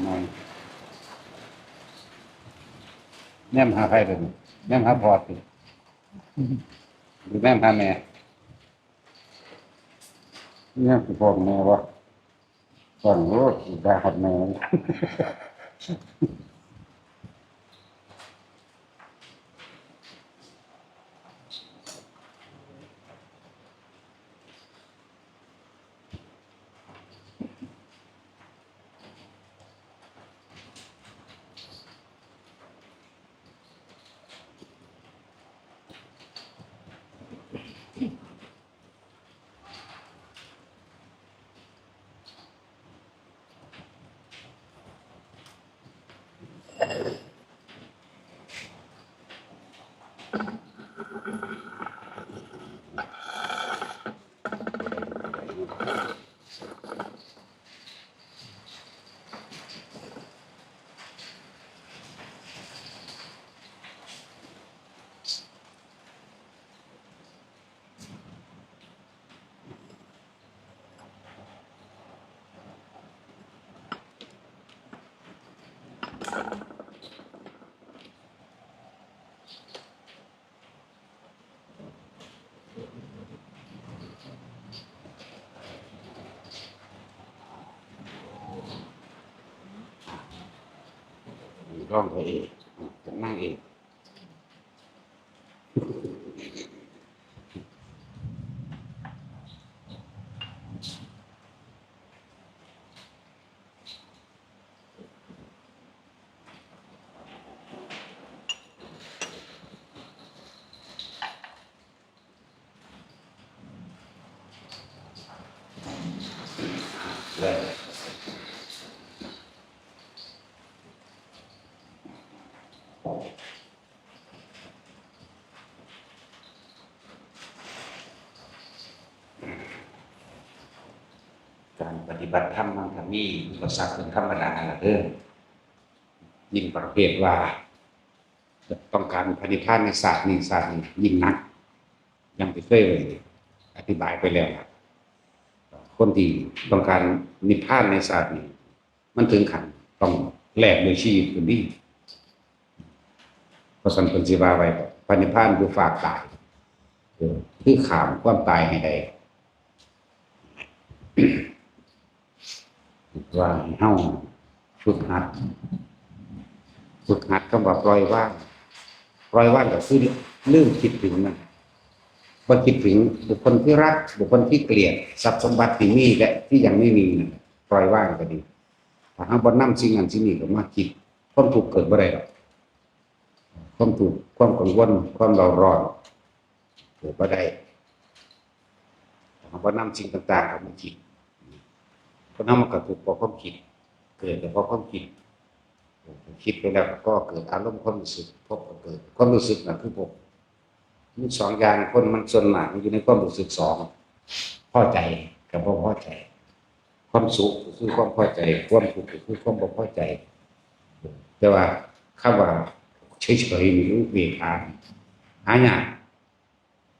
หน่อยแนมหาใครเลยแนมหาพอดหรือแนมหาแม่แนมคือพ่อแม่วะก่อนรู้ได้หัดแม่ร้องไปเองจะนั่งเองเลยการปฏิบัติธรรมมันก็มีอุปสรรคเป็นธรรมดาเด้อยิ่งประเภทว่าต้องการพระนิพพานในศาสตร์นี้ยิ่งนักยังไปเคยอธิบายไปแล้วครับคนที่ต้องการนิพพานในศาสตร์นี้มันถึงขั้นต้องแลกด้วยชีวิตคนนี้เพราะสันเป็นสิบาไว้พระนิพพานคือฝากตายคือขามความตายให้ได้ว่าเฮาฝึกหัดคำว่าปล่อยว่างก็คือลืมคิดถึงมันบ่คิดถึงบุคคลที่รักบุคคลที่เกลียดทรัพย์สมบัติที่มีและที่ยังไม่มีปล่อยว่างก็ดีถ้าเฮาบ่นำสิ่งนั้นสิ่งนี้ก็มาคิดความทุกข์เกิดบ่ได้หรอกความทุกข์ความกังวลความเร่าร้อนเกิดบ่ได้ถ้าเฮาบ่นำสิ่งต่างๆเข้ามาคิดคนนั้นมันก็ถูกเพราะความคิดเกิดเพราะความคิดไปแล้วก็เกิดอารมณ์ความรู้สึกพบก็เกิดความรู้สึกนั่นคือพบมีสองอย่างคนมันส่วนมากมันอยู่ในความรู้สึกสองพอใจกับบ่พอใจความสุขคือความพอใจความทุกข์คือความบ่พอใจแต่ว่าคำว่าเฉยๆนี่รู้เวทนาหายาก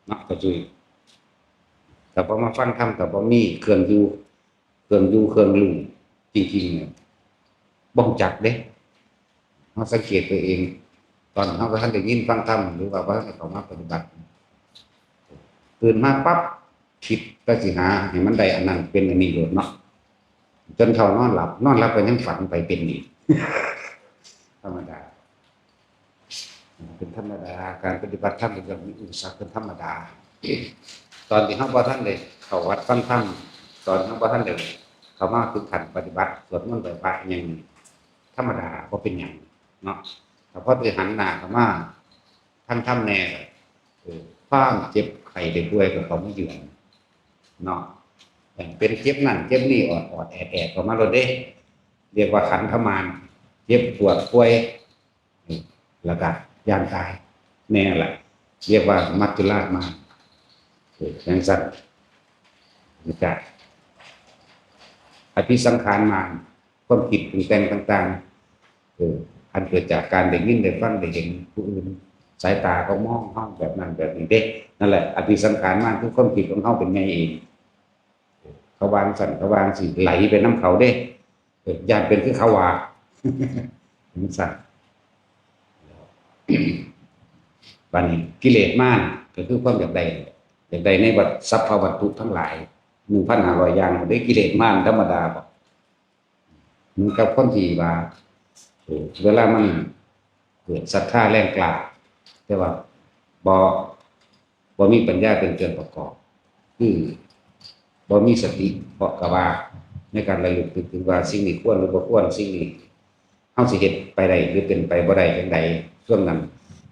เนาะก็จุยแต่พอมาฟังธรรมก็บ่มีเครื่องอยู่เครื่องรู้จริงๆเนี่ยบ่รู้จักเด้เราสังเกตตัวเองตอนเราท่านได้ยินฟังธรรมหรือว่าเขามาปฏิบัติตื่นมาปั๊บคิดก็สิหาให้มันได้อันนั้นเป็นอันนี้โดดเนาะจนเขานอนหลับก็ยังฝันไปเป็นอีกธรรมดาเป็นธรรมดาการปฏิบัติธรรมเป็นมีอุปสรรคเป็นธรรมดาตอนที่เขาบ่ท่านเลยเข้าวัดฟังธรรมตอนเขาบ่ท่านเลยเขามาถึงขั้นปฏิบัติสวดมนต์ไหว้พระอย่างธรรมดาก็เป็นอย่างเนาะแต่พอไปหันหน้าเข้ามาท่านทำแน่ความเจ็บไข้ได้ป่วยกับเขาไม่ยืนเนาะเป็นเจ็บนั่นเจ็บนี่ออดแอดก็มาโลดเด้เรียกว่าขันธมารเจ็บปวดป่วยแล้วก็ย่างตายแน่แหละเรียกว่ามัจจุราชมารอย่างสัตว์จะอภิสังขารมารความคิดปรุงแต่งต่างๆอันเกิดจากการได้ยินได้ฟังได้เห็นผู้อื่นสายตาเขามองเฮาแบบนั้นแบบนี้เด้นั่นแหละอภิสังขารมารคือความคิดของเฮาเป็นไงเองเขาวางสั่นเขาวางสิไหลไปน้ำเขาเด้ญาติเป็นคือเขาว่า มันสั่นวันนี้กิเลสมากก็คือความอยากได้ในวัฏทรัพย์วัตถุทั้งหลาย1,500อย่างได้กิเลสมากธรรมดาบอกมันกับคนที่ว่าเวลามันเกิดศรัทธาแรงกล้าแต่ว่าบ่มีปัญญาเป็นเครื่องประกอบคือบ่มีสติเพราะกว่าในการระลึกถึงว่าสิ่งนี้ควรหรือบ่ควรสิ่งนี้เฮาสิเฮ็ดไปได้หรือเป็นไปบ่ได้จังใดช่วงนั้น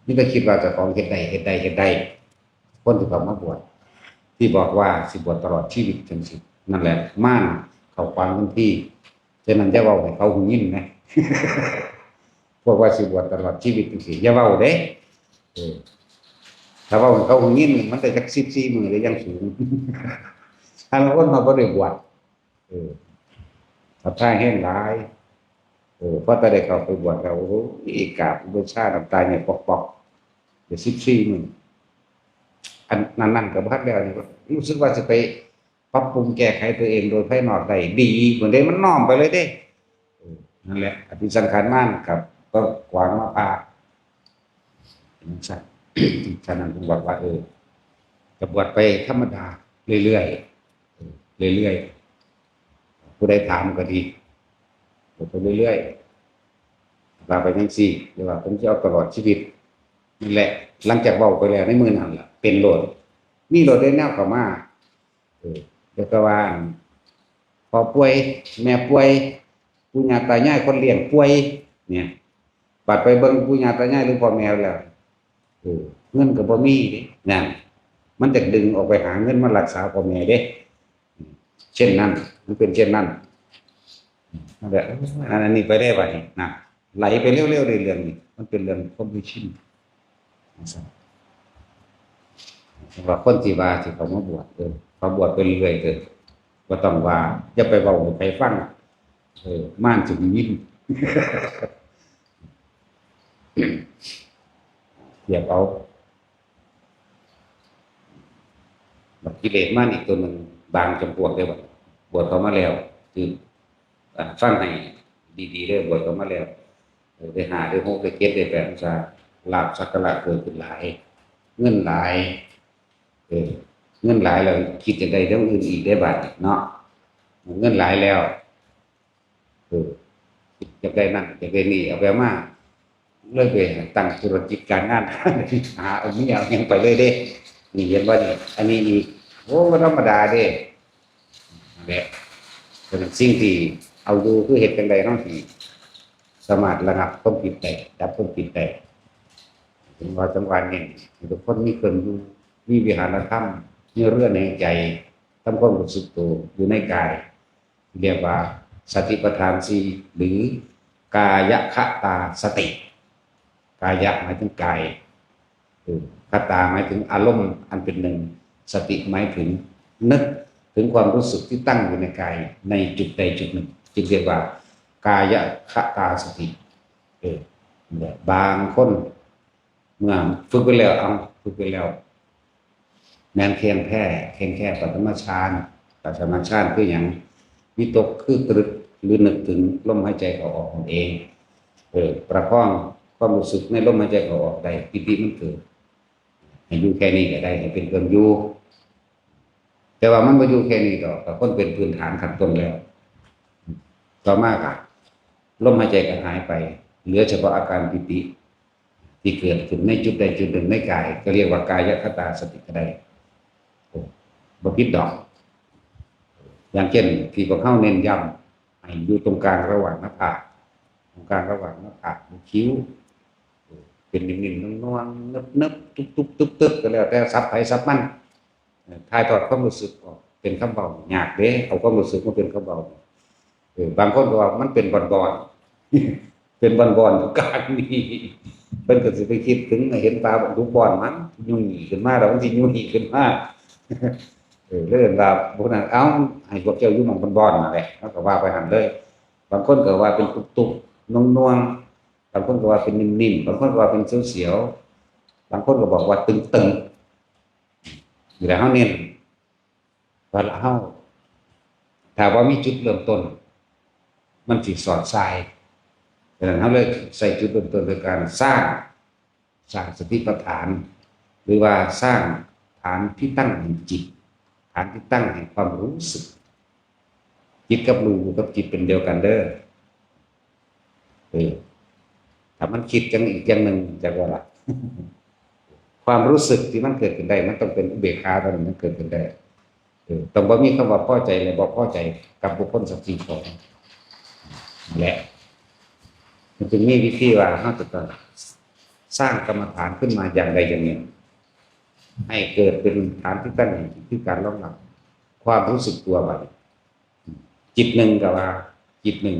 นี่ก็คิดว่าเจ้าของเฮ็ดได้คนที่เขามาบวชที่บอกว่าสิบวชตลอดชีวิตจังซี่นั่นแหละม่านเข้าฟังทันทีฉะนั้นอย่าเว้าให้เขาหูยินนะ พวกว่าสิบวชตลอดชีวิตจังซี่อย่าเว้าเด้ถ้าเว้าให้เขาหูยินมันได้จัก14มื้อเลยยังสูง ถ้าเราคนมาบ่ได้บวชศรัทธาแห้งหลายพอแต่ได้เข้าไปบวชแล้วโอ้โหอีกราบบูชาน้ำตาเนี่ยปอกๆเดี๋ยว14มื้ออันนั้นก็บ่ทันแล้วนี่รู้สึกว่าสิไปปรับปรุงแก้ไขตัวเองโดยภายนอกได้ดีเหมือนเด้มันน้อมไปเลยเด้นั่นแหละอภิสังขารม่านครับก็กวางมาพาฉะนั้นผมบอกว่าจะบวชไปธรรมดาเรื่อยๆผู้ใดถามก็ดีบวชไปเรื่อยๆลาไปจังซี่หรือว่าผมจะเอาตลอดชีวิตนี่แหละหลังจากเว้าไปแล้วในมื้อนั้นล่ะเป็นโลดมีโลดได้แนวเข้ามาเดี๋ยวก็ว่าพอป่วยแม่ป่วยปู่ย่าตายายคนเลี้ยงป่วยเนี่ยบัดไปเบิ่งปู่ย่าตายายหรือพ่อแม่แล้วเงินก็บ่มีเด้นั่นมันจะดึงออกไปหาเงินมารักษาพ่อแม่เด้เช่นนั้นมันเป็นเช่นนั้นนั่นแหละอันนี้ไปได้บัดนี้นะไหลไปเร็วๆในเรื่องนี้มันเป็นเรื่องความรู้ชินว่าคนที่ว่าที่เขามาบวชเขาบวชไปเรื่อยๆบ่ต้องว่าอย่าไปเว้าให้ใครฟังม่านสิยินเทียบเอาบัดกิเลสม่านอีกตัวนึงบางจำพวกได้บ่บวชเข้ามาแล้วคือฟังให้ดีๆเด้อบวชเข้ามาแล้วได้5ได้6ได้7ได้8พรรษาลาภสักการะเกิดขึ้นหลายเงินหลายเงินหลายแล้วคิดจะได้เรื่องอื่นอีกได้บัดเนาะเงินหลายแล้วจะได้นั่นจะได้นี่เอาไปมาเลยไปตั้งธุรกิจการงานหาเอาเมียยังไปเลยเด้นี่เห็นว่านี่อันนี้อีกโอ้ธรรมดาเด้แบบเป็นสิ่งที่เอาดูคือเหตุจังใดเนาะที่สามารถระงับความผิดได้ดับความผิดได้ถึงว่าจังหวะนี้ทุกคนมีเครื่องอยู่มีวิหารธรรมมีเรื่องในใจทำความรู้สึกตัวอยู่ในกายเรียกว่าสติปัฏฐาน4หรือกายคตาสติกายะหมายถึงกายคตาหมายถึงอารมณ์อันเป็นหนึ่งสติหมายถึงนึกถึงความรู้สึกที่ตั้งอยู่ในกายในจุดใดจุดหนึ่งจึงเรียกว่ากายคตาสติบางคนเมื่อฝึกไปแล้วแม้นเพียงแค่ปฐมฌานคืออย่างวิตกคือตรึกหรือนึกถึงลมหายใจเข้าออกของเองประคองความรู้สึกในลมหายใจเข้าออกได้ปิติมันเกิดให้อยู่แค่นี้ก็ได้ให้เป็นเครื่องอยู่แต่ว่ามันบ่อยู่แค่นี้ต่อกับคนเป็นพื้นฐานขั้นต้นแล้วต่อมาก็ลมหายใจก็หายไปเหลือเฉพาะอาการปิติที่เกิดขึ้นในจุดใดจุดหนึ่งในกายก็เรียกว่ากายคตาสติก็ได้บ่ผิดดอกอย่างเช่นที่พวกเขาเน้นย้ำให้อยู่ตรงกลางระหว่างหน้าผากคิ้วเป็นนิ่มๆนวลๆนึบๆตุ๊บๆก็แล้วแต่ซับไผซับมันถ่ายทอดความรู้สึกออกเป็นคำเบายากเด้เอาความรู้สึกมาเป็นคำเบาบางคนก็ว่ามันเป็นบอนๆเป็นบอนๆทุกการนี่เพิ่นก็สิไปคิดถึงเห็นปลาทุกบอนมันยุ่ยขึ้นมาแล้วมันสิยุ่ยขึ้นมาเรื่องว่าพวกนั้นเอ้าให้พวกเจ้าอยู่หม่องบอนๆนั่นแหละแล้วก็ว่าไปหั่นเลยบางคนก็ว่าเป็นตุบๆนวลๆบางคนก็ว่าเป็นนิ่มๆบางคนก็ว่าเป็นเสียวๆบางคนก็บอกว่าตึงๆอยู่แล้วเฮาเน้นว่าเฮาถ้าว่ามีจุดเริ่มต้นมันสิสอดทราย ดังนั้นเขาเลยใส่จุดเริ่มต้นโดยการสร้างสติปัฏฐาน หรือว่าสร้างฐานที่ตั้งแห่งจิตฐานที่ตั้งแห่งความรู้สึกจิตกับรู้กับจิตเป็นเดียวกันเด้อถ้ามันคิดจังอีกอย่างหนึ่งจะว่าละความรู้สึกที่มันเกิดขึ้นได้มันต้องเป็นอุเบกขาตอนนั้นมันเกิดขึ้นได้ต้องบ่มีคำว่าพอใจเลยบ่พอใจกับบุคคลสักสิ่งของและมันจึงมีวิธีว่าเราจะต้องสร้างกรรมฐานขึ้นมาอย่างใดอย่างหนึ่งให้เกิดเป็นฐานที่ตั้งที่การรองรับความรู้สึกตัวไว้จิตหนึ่งกับว่าจิตหนึ่ง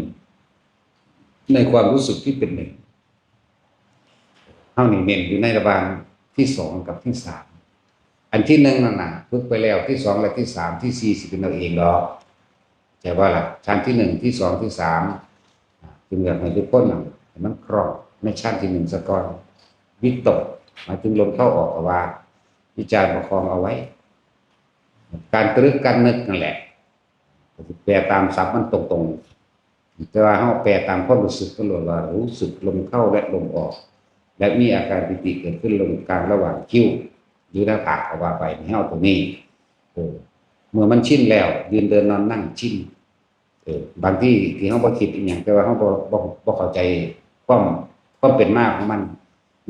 ในความรู้สึกที่เป็นหนึ่งเท่านี้เน้นอยู่ในระหว่างที่สองกับที่สามอันที่หนึ่งนั่นน่ะฝึกไปแล้วที่สองและที่สามที่สี่สิเป็นเราเองหรอกแต่ว่าล่ะชั้นที่หนึ่งที่สองที่สามจึงอยากให้ทุกคนมันครองในชั้นที่หนึ่งสะก่อนวิตกหมายถึงลมเข้าออกว่าวิจารณ์ประคองเอาไว้การตรึกการนึกนั่นแหละแปลตามศัพท์มันตรงๆแต่ว่าเขาแปลตามความรู้สึกก็เลยว่ารู้สึกลมเข้าและลมออกและมีอาการปิติเกิดขึ้นลงกลางระหว่างคิ้วหรือหน้าผากเอาว่าไปให้เอาตรงนี้เมื่อมันชินแล้วยืนเดินนอนนั่งชินบางที่เขาบ่คิดอย่างแต่ว่าเขาบ่เข้าใจความเป็นมากของมัน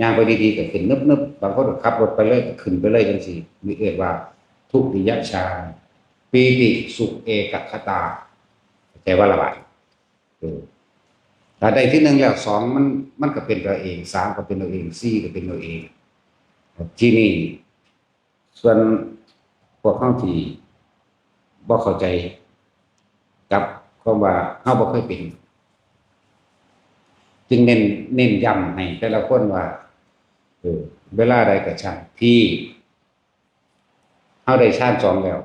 ย่างไปดีๆก็ขึ้นนึบๆบางคนก็ขับรถไปเลยก็ขึ้นไปเลยจังซี่มีเรียกว่าทุติยฌานปีติสุขเอกคตาแต่ว่าละบาดถ้าได้ที่หนึ่งแล้วสองมันก็เป็นตัวเองสามก็เป็นตัวเองสี่ก็เป็นตัวเองที่นี่ส่วนพวกเขาที่บ่เข้าใจกับคำว่าเขาบ่เคยเป็นจึงเน้นย้ำให้แต่ละคนว่าเวลาใดก็ช่างที่เขาได้ฌานสองแล้ว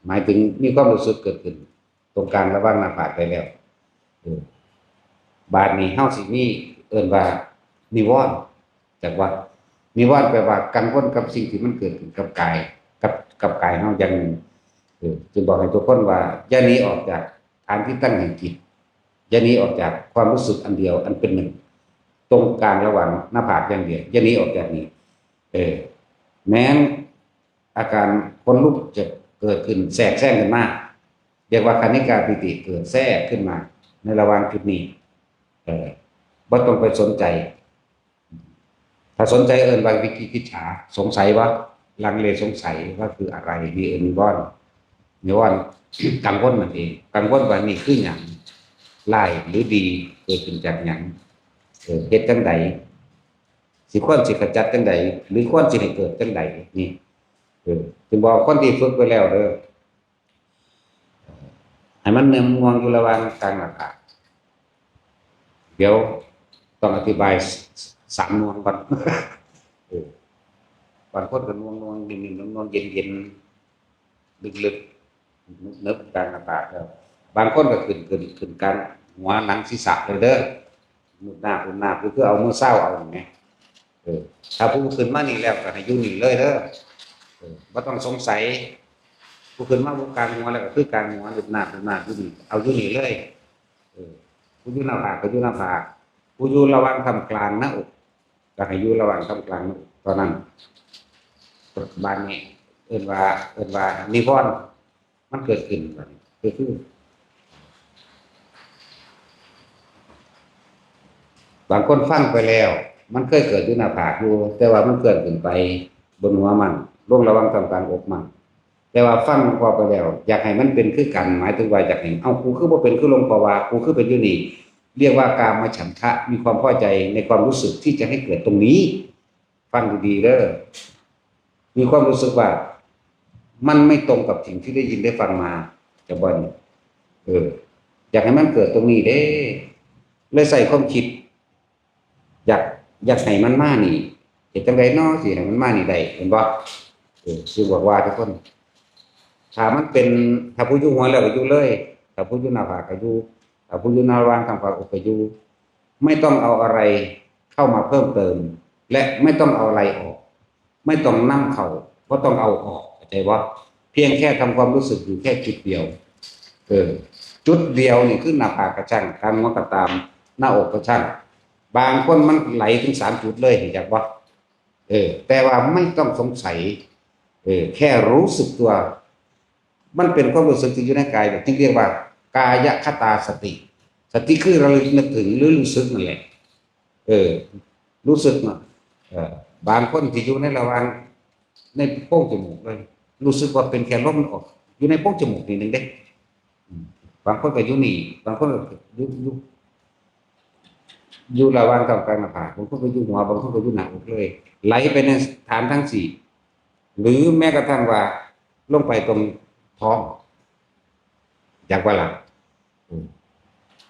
หมายถึงมีความรู้สึกเกิดขึ้นตรงกลางระหว่างหน้าผากไปแล้วบาดนี้เฮาสิมีเอิ้นว่านิวรณ์จากว่านิวรณ์แปลว่ากังวลกับสิ่งที่มันเกิดขึ้นกับกายกับกายเฮาอย่างนึงจึงบอกให้ทุกคนว่าอย่าหนีออกจากฐานที่ตั้งแห่งจิตอย่าหนีออกจากความรู้สึกอันเดียวอันเป็นหนึ่งตรงกลางระหว่างหน้าผากอย่างเดียวอย่าหนีออกจากนี้แม้อาการคนลุกจะเกิดขึ้นแทรกขึ้นมาเรียกว่าคณิกาปิติเกิดแทรกขึ้นมาในระหว่างจุดนี้บ่ต้องไปสนใจถ้าสนใจว่าวิกิกิจฉาสงสัยว่าลังเลสงสัยว่าคืออะไรมีนิวรณ์กังวลมันเองกังวลว่านี่คือหยังร้ายหรือดีเกิดขึ้นจากหยังเฮ็ดจังใดสิควรสิขจัดจังใดหรือควรสิให้เกิดจังใดนี่จึงบอกคนที่ฝึกไปแล้วให้มันเนื่องงวงอยู่ระหว่างกลางหน้าผากเดี๋ยวต้องอธิบายสามนวงก่อนบางคนก็นวงนิ่มๆนวงเย็นๆลึกๆนึบกลางหน้าผากแล้วบางคนก็ขึ้นกลางหัวหนังศีรษะเลยเด้อมือหน้าคือเอามือเศร้าเอาอย่างเงี้ยถ้าผู้ขึ้นมานี่แล้วก็ให้อยู่นี่เลยเด้อบ่ต้องสงสัยผู้ขึ้นมาบนกลางหัวแล้วก็คือกลางหัวหน้าอยู่นี่เอาอยู่นี่เลยผู้อยู่หน้าผากก็อยู่หน้าผากผู้อยู่ระหว่างทำกลางหน้าอกก็ให้อยู่ระหว่างทำกลางหน้าอกตอนนั้นบานนี้เอิ้นว่านิวรณ์มันเกิดขึ้นคือบางคนฟังไปแล้วมันเคยเกิดอยู่หน้าผากอยู่แต่ว่ามันเกิดขึ้นไปบนหัวมันลงระหว่างทำกลางอกมันแต่ว่าฟังพอไปแล้วอยากให้มันเป็นคือกันหมายถึงว่าอยากให้กูคือบ่เป็นคือลงภาวะกูคือเป็นอยู่นี่เรียกว่ากามฉันทะมีความพอใจในความรู้สึกที่จะให้เกิดตรงนี้ฟังดีๆเด้อมีความรู้สึกว่ามันไม่ตรงกับสิ่งที่ได้ยินได้ฟังมาจะบ่นอยากให้มันเกิดตรงนี้เด้เลยใส่ความคิดอยากให้มันมานี่เฮ็ดจังได๋เนาะสิให้มันมานี่ได้เห็นบ่สิบอกว่าทุกคนถ้ามันเป็นถ้าผู้อยู่หัวแล้วก็อยู่เลยถ้าผู้อยู่หน้าผากก็อยู่ถ้าผู้อยู่หน้าวางทางผากอกก็อยู่ไม่ต้องเอาอะไรเข้ามาเพิ่มเติมและไม่ต้องเอาอะไรออกไม่ต้องนำเข้าบ่ต้องเอาออกเข้าใจบ่เพียงแค่ทำความรู้สึกอยู่แค่จุดเดียวจุดเดียวนี่คือหน้าผากกระช่างกลางหัวก็ตาม หน้าอกก็ช่างบางคนมันไหลถึง3 จุดเลยเห็นจักบ่แต่ว่าไม่ต้องสงสัยแค่รู้สึกตัวมันเป็นความรู้สึกที่อยู่ในกายแบบที่เรียกว่ากายคตาสติสติคือเรานึกถึงหรือรู้สึกนั่นแหละรู้สึกเนาะบางคนที่อยู่ในระหว่างในโพรงจมูกเลยรู้สึกว่าเป็นแค่ลมออกอยู่ในโพรงจมูกนี่นึงเด้บางคนก็อยู่นี่บางคนก็อยู่ระหว่างตรงกลางหน้าผากบางคนก็อยู่หัวบางคนก็อยู่หน้าอกเลยไหลไปในฐานทั้ง4หรือแม้กระทั่งว่าลงไปตรงท้องอยากว่าหลัง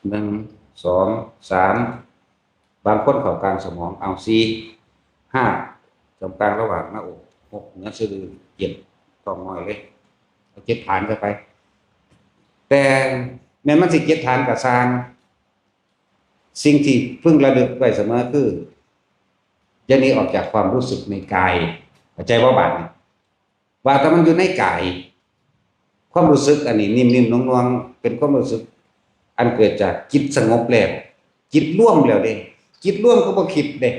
1 2 3บางคนเข้ากลางสมองเอา4 5ตรงกลางระหว่างหน้าอก6เหนือสะดือ7ท้องน้อยเลยเอา7ฐานไปแต่แม้มันสิ7ฐานกับซางสิ่งที่พึงระลึกไว้เสมอคืออย่าหนีออกจากความรู้สึกในกายเข้าใจบ่บาดนี่ว่าถ้ามันอยู่ในกายความรู้สึกอันนี้นิ่มๆนวลๆเป็นความรู้สึกอันเกิดจากจิตสงบแล้วจิตร่วมแล้วเด้จิตร่วมก็บ่คิดเด้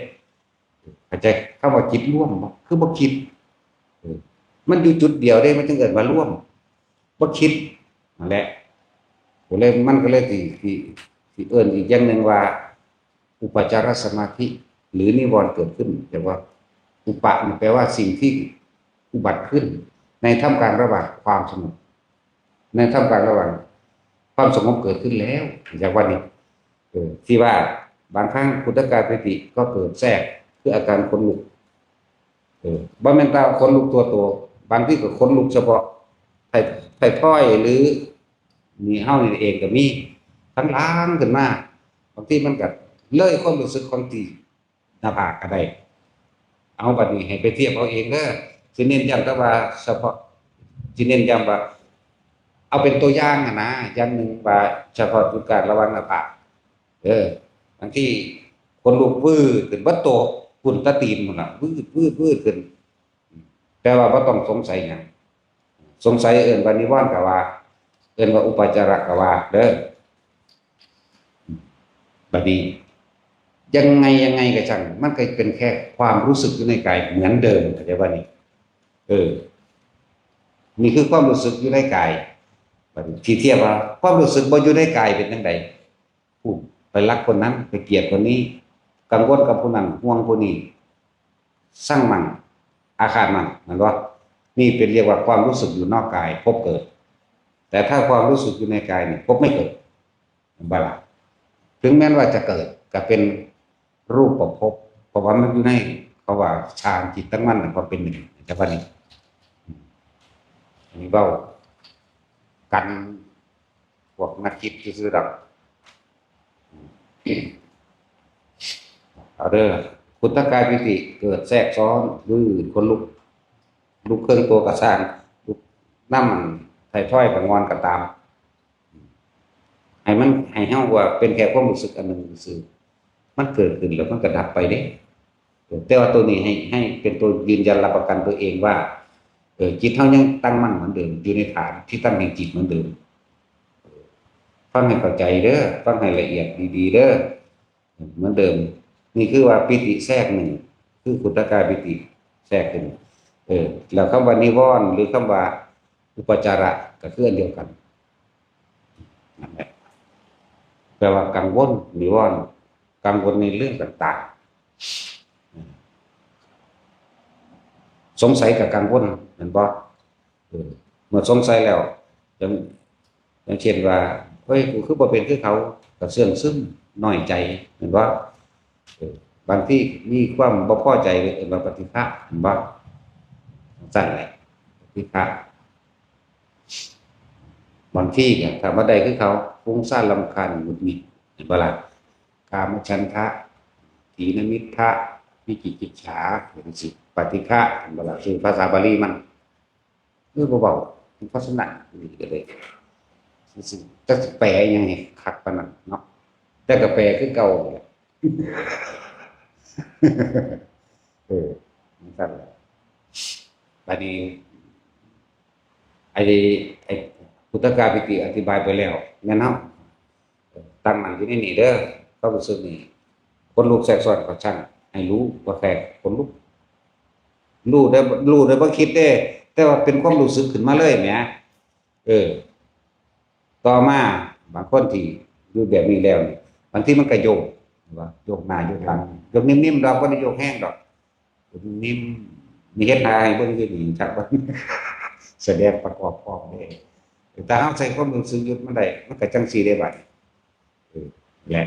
เข้าใจคำว่าจิตร่วมบ่คือบ่คิดมันอยู่จุดเดียวเด้มันจึงเกิดมาร่วมบ่คิดนั่นแหละก็เลยมันก็เลยที่เอิ้นอีกอย่างนึงว่าอุปจารสมาธิหรือนิวรณ์เกิดขึ้นแต่ว่าอุปะมันแปลว่าสิ่งที่อุบัติขึ้นในท่ามกลางระหว่างความสงบในท่ามกลางระหว่างความสงบเกิดขึ้นแล้วอย่างวันนี้ที่ว่าบางครั้งพุทธกาลปิติก็เกิดแทรกคืออาการขนลุกบ่แม่นตาขนลุกตัวโตบางที่ก็ขนลุกเฉพาะไทยทอยหรือนี่เฮานี่เองก็มีทั้งล้างขึ้นมาบางทีมันก็เลยความรู้สึกของที่หน้าผากก็ได้เอาบัดนี้ให้ไปเทียบเอาเองเด้อสิเน้นย้ำแต่ว่าเฉพาะสิเน้นย้ำว่าเอาเป็นตัวอย่างนะอย่างนึงว่าเฉพาะจุดการระวังหน้าผากบางที่คนลุกวื้อขึ้นบ่โตฝุ่นตะตีนพุ่นน่ะวื้อขึ้นแต่ว่าบ่ต้องสงสัยหยังสงสัยเอิ้นว่านิวรณ์ก็ว่าเอิ้นว่าอุปจาระก็ว่าเด้อบัดนี้ยังไงก็ช่างมันก็เป็นแค่ความรู้สึกอยู่ในกายเหมือนเดิมเข้าใจบ่นี่นี่คือความรู้สึกอยู่ในกายบัดนี้ที่เทียบว่าความรู้สึกบ่อยู่ในกายเป็นจังไดพูดไปรักคนนั้นไปเกลียดคนนี้กังวลกับผู้นั้นห่วงผู้นี้สร้างมันอาฆาตมันนั่นว่านี่เป็นเรียกว่าความรู้สึกอยู่นอกกายพบเกิดแต่ถ้าความรู้สึกอยู่ในกายนี่พบไม่เกิดบ่ล่ะถึงแม้ว่าจะเกิดก็เป็นรูปประพบเพราะว่ามันอยู่ในเขาว่าฌานจิตตั้งมั่นก็เป็นหนึ่งแต่ว่านี่เว้ากันพวกนักคิดซื่อๆดอกเอาเด้อพุทธกายปิติเกิดแทรกซ้อนวื้อคนลุกเครื่องตัวกระซ่างลุกน้ำมันไถ่ถ้อยกับงอนกับตามให้เฮาว่าเป็นแค่ความรู้สึกอันหนึ่งซื่อมันเกิดขึ้นแล้วมันก็ดับไปเด้แต่ว่าตัวนี้ให้เป็นตัวยืนยันรับประกันตัวเองว่าจิตเฮายังตั้งมั่นเหมือนเดิมอยู่ในฐานที่ตั้งแห่งจิตเหมือนเดิมฟังให้เข้าใจเด้อฟังให้ละเอียดดีๆเด้อเหมือนเดิมนี่คือว่าปิติแทรกหนึ่งคือขุทกายปิติแทรกขึ้นแล้วคำว่านิวรณ์หรือคำว่าอุปจาระก็คืออันเดียวกันนั่นแหละแปลว่ากังวลนิวรณ์กังวลในเรื่องต่างๆสงสัยกับกังวลเห็นบ่เมื่อสงสัยแล้วอย่างเช่นว่าเฮ้ยกูคือบ่เป็นคือเขาก็เสื่องซึมน้อยใจเห็นบ่บางที่มีความบ่พอใจเลยเห็นว่าปฏิฆะเห็นบ่สั่นแหละปฏิฆะบางที่เนี่ยถ้าบ่ได้คือเขาฟุ้งซ่านรำคาญหงุดหงิดเห็นบ่ล่ะกามฉันทะถีนมิทธะวิจิกิจฉาเป็นสิปฏิฆะเห็นบ่ล่ะคือภาษาบาลีมันบ่เว้าภาษณะนี่ก็เลยจะแปลยังไงคักปานนั้นเนาะแต่ก็แปลคือเก่าแหละนั่นแหละบัดนี้ไอ้พุทธกาปิติอธิบายไปแล้วแม่นเฮาตั้งมั่นอยู่ในนี่เด้อ ความรู้สึกนี่คนลุกแทรกซ้อนก็ช่างให้รู้ว่าแทรกคนลุกรู้ได้บ่คิดได้แต่ว่าเป็นความรู้สึกขึ้นมาเลยแหมเออต่อมาบางคนที่อยู่แบบนี้แล้วนี่บางทีมันก็โยกว่าโยกหน้าโยกหลังโยกนิ่มๆเราก็ได้โยกแห้งดอกนิ่มมีเฮ็ดให้เบิ่งอยู่นี่จักว่าแสดงประกอบพร้อมเด้แต่เฮาใส่ความรู้สึกหยุดมันได้มันก็จังซี่ได้บัดแหละ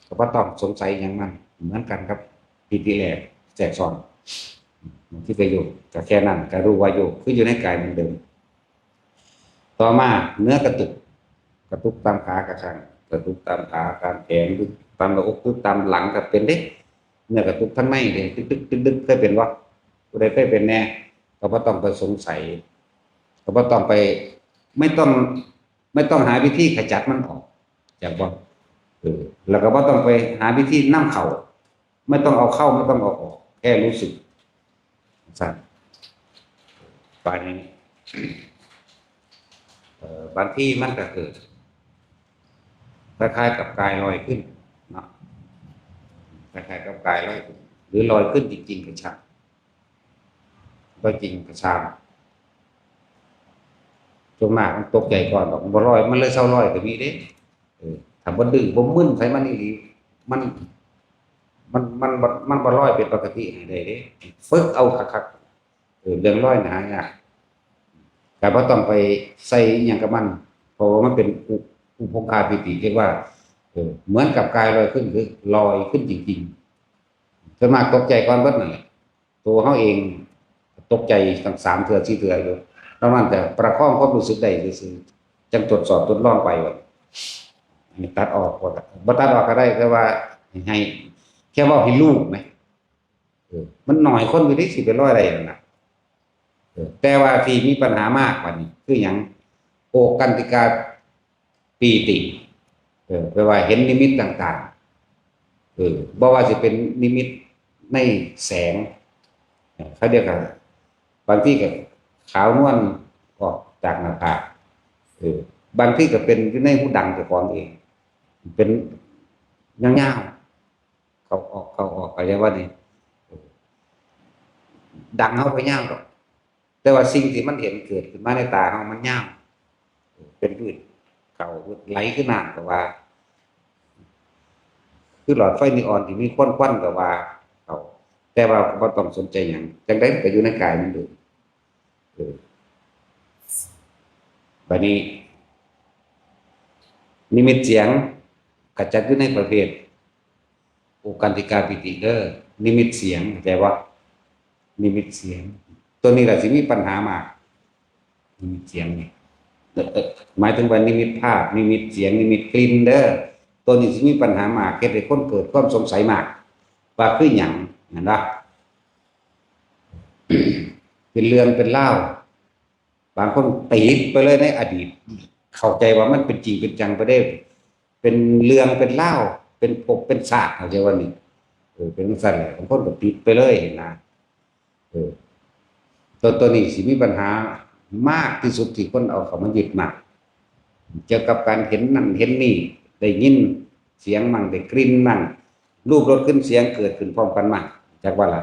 ก็บ่ต้องสงสัยหยังมันเหมือนกันครับที่แรกแทรกซ้อนที่ไปอยู่ก็แค่นั้นก็รู้ว่าอยู่คืออยู่ในกายเหมือนเดิมต่อมาเนื้อกระตุกตามขากระชังกระตุกตามขาตามแขนตามหน้าอกตามหลังก็เป็นเด้เนื้อกระตุกทั้งในเด้ตึกๆเคยเป็นบ่ผู้ใดเคยเป็นแน่ก็บ่ต้องไปสงสัยก็บ่ต้องไปไม่ต้องหาวิธีขจัดมันออกจากบ่แล้วก็บ่ต้องไปหาวิธีนำเข้าไม่ต้องเอาเข้าไม่ต้องเอาออกแค่รู้สึกสั่นไปบางที่มันก็เกิดคล้ายๆกับกายลอยขึ้นเนาะคล้ายๆกับกายลอยขึ้นหรือลอยขึ้นจริงๆก็ช่างก็จริงก็ช่างจงมากมันตกใจก่อนดอกบ่ลอยมันเลยเศร้าลอยก็มีเด้ถ้าบ่ดื้อบ่มึนใส่มันอีหลีมันบ่ลอยเป็นปกติให้ได้เด้ฝึกเอาคักๆเรื่องลอยหายากก็บ่ต้องไปใส่หยังกับมันเพราะว่ามันเป็นอุปกาปิติเรียกว่าเหมือนกับกายลอยขึ้นคือลอยขึ้นจริงๆส่วนมากตกใจก่อนเบิดนั่นแหละตัวเฮาเองตกใจตั้ง3เทื่อ4เทื่ออยู่แล้วมันแต่ประคองความรู้สึกได้ซื่อๆจังตรวจสอบทดลองไปว่าตัดออกบ่ตัดออกก็ได้แต่ว่าให้แค่ว่าให้รู้ไหมมันน้อยคนอยู่ที่สิไปร้อยได้นั่นน่ะแต่ว่าที่มีปัญหามากกว่านี้คือหยังโอกันติกาปีติแปลว่าเห็นนิมิตต่างๆบ่ว่าสิเป็นนิมิตในแสงเขาเรียกกันบางที่ก็ขาวนวลออกจากหน้าผากบางที่ก็เป็นอยู่ในหูดังเจ้าของเองเป็นยาวๆเขาออกไปได้ว่านี่ดังเฮาไปยาวดอกแต่ว่าสิ่งที่มันเห็นเกิดขึ้นมาในตาเฮามันยาวเป็นพืชเขาไหลขึ้นน้ำก็ว่าคือหลอดไฟนีออนที่มีควันๆก็ว่าเขาแต่ว่าบ่ต้องสนใจหยังจังได๋มันก็อยู่ในกายมันอยู่บัดนี้นิมิตเสียงก็จัดอยู่ในประเภทโอกันติกาปิติเด้อนิมิตเสียงเข้าใจว่านิมิตเสียงตัวนี้แหละสิมีปัญหามากนิมิตเสียงนี่หมายถึงว่านิมิตภาพนิมิตเสียงนิมิตกลิ่นเด้อตัวนี้สิมีปัญหามากเฮ็ดให้คนเกิดความสงสัยมากว่าคือหยังนั่นล่ะ เป็นเรื่องเป็นเล่าบางคนติดไปเลยในอดีตเข้าใจว่ามันเป็นจริงเป็นจังไปได้เป็นเรื่องเป็นเล่าเป็นปกเป็นศาสตร์เข้าใจว่านี่เป็นสั่นแหละบางคนก็ติดไปเลยเห็นนะตัวนี้สิมีปัญหามากที่สุดที่คนเอาเข้ามายึดมากเกี่ยวกับการเห็นนั่นเห็นนี่ได้ยินเสียงมั่งได้กลิ่นมั่งรูปรสขึ้นเสียงเกิดขึ้นพร้อมกันมั่งจักว่าล่ะ